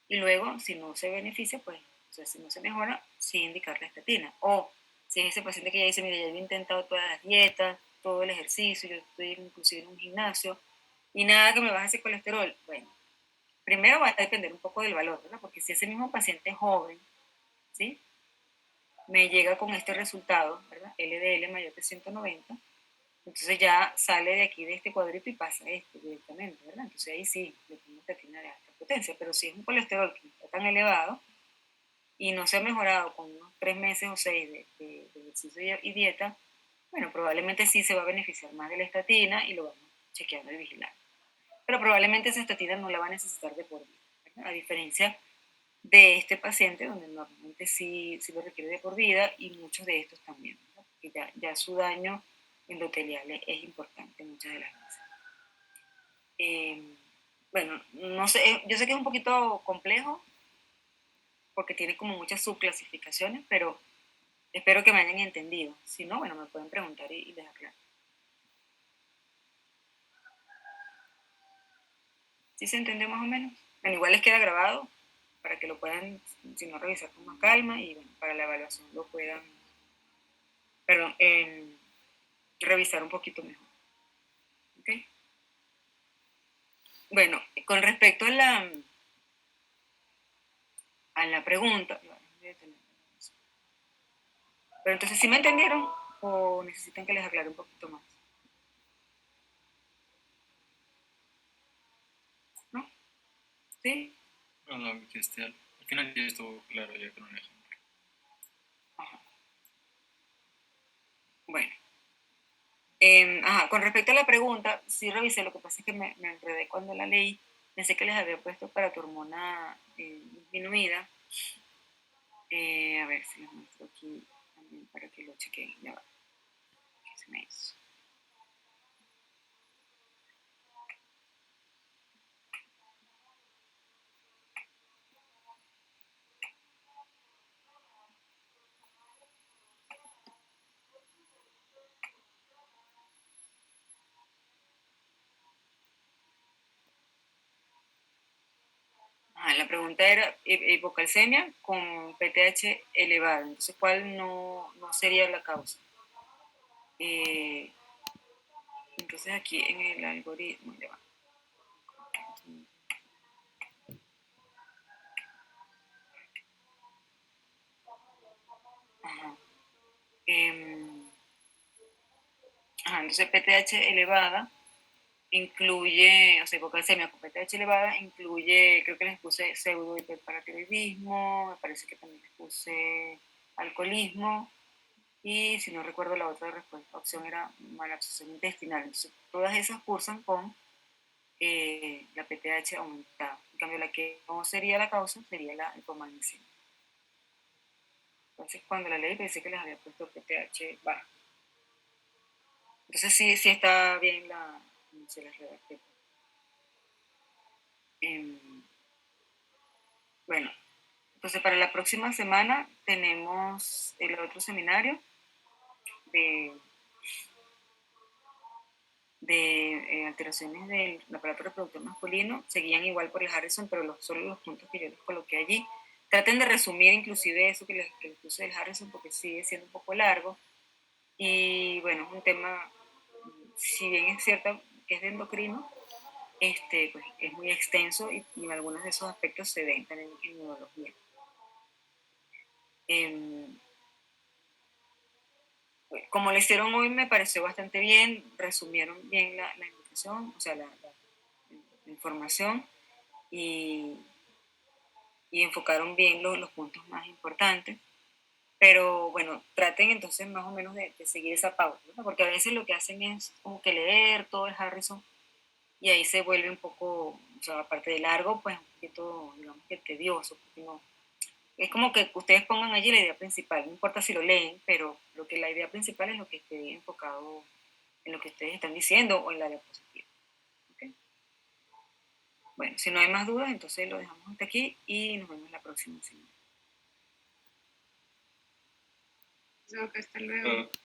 y luego, si no se beneficia, pues, o sea, si no se mejora, sí indicar la estatina. O si es ese paciente que ya dice, mira, ya he intentado todas las dietas, todo el ejercicio, yo estoy inclusive en un gimnasio, y nada que me baje ese colesterol. Bueno, primero va a depender un poco del valor, ¿verdad? Porque si ese mismo paciente joven, ¿sí? Me llega con este resultado, ¿verdad? LDL mayor de 190, Entonces ya sale de aquí de este cuadrito y pasa a este directamente, ¿verdad? Entonces ahí sí, le ponemos estatina de alta potencia, pero si es un colesterol que está tan elevado y no se ha mejorado con unos 3 meses o 6 de ejercicio y dieta, bueno, probablemente sí se va a beneficiar más de la estatina y lo vamos chequeando y vigilando. Pero probablemente esa estatina no la va a necesitar de por vida, ¿verdad? A diferencia de este paciente, donde normalmente sí lo requiere de por vida, y muchos de estos también, ¿verdad? Porque ya su daño endotelial es importante muchas de las veces. Bueno, no sé, yo sé que es un poquito complejo, porque tiene como muchas subclasificaciones, pero espero que me hayan entendido. Si no, bueno, me pueden preguntar y les aclaro. ¿Sí se entendió más o menos? Bueno, igual les queda grabado para que lo puedan, si no, revisar con más calma y bueno, para la evaluación lo puedan, perdón, revisar un poquito mejor. ¿Ok? Bueno, con respecto a la pregunta, pero entonces, ¿sí me entendieron o necesitan que les aclare un poquito más? ¿No? ¿Sí? No, al final ya estuvo claro ya con un ejemplo. Ajá. Bueno. Con respecto a la pregunta, sí revisé, lo que pasa es que me enredé cuando la leí. Pensé que les había puesto para tu hormona disminuida. A ver si les muestro aquí también para que lo chequen. Ya va. ¿Qué se me hizo? La pregunta era hipocalcemia con PTH elevado. Entonces, ¿cuál no sería la causa? Entonces, aquí en el algoritmo, ya va. Entonces, PTH elevada incluye, o sea, hipocalcemia con PTH elevada incluye, creo que les puse pseudo hiperparatiroidismo, me parece que también les puse alcoholismo, y si no recuerdo la otra respuesta, opción era malabsorción intestinal. Entonces, todas esas cursan con la PTH aumentada. En cambio, la que no sería la causa sería la hipomagnesemia. Entonces, cuando la leí pensé que les había puesto PTH baja. Entonces, sí está bien se las redacté. Bueno, entonces para la próxima semana tenemos el otro seminario de alteraciones del aparato reproductor masculino. Seguían igual por el Harrison, pero solo los puntos que yo les coloqué allí. Traten de resumir inclusive eso que les puse del Harrison, porque sigue siendo un poco largo. Y bueno, es un tema, si bien es cierto que es de endocrino, pues es muy extenso y algunos de esos aspectos se ven también en neurología. Como lo hicieron hoy, me pareció bastante bien, resumieron bien la información, o sea, la información, y enfocaron bien los puntos más importantes. Pero bueno, traten entonces más o menos de seguir esa pauta, ¿no? Porque a veces lo que hacen es como que leer todo el Harrison y ahí se vuelve un poco, o sea, aparte de largo, pues un poquito, digamos que tedioso, porque no, es como que ustedes pongan allí la idea principal, no importa si lo leen, pero lo que la idea principal es lo que esté enfocado en lo que ustedes están diciendo o en la diapositiva. ¿Okay? Bueno, si no hay más dudas, entonces lo dejamos hasta aquí y nos vemos la próxima semana. Hasta luego.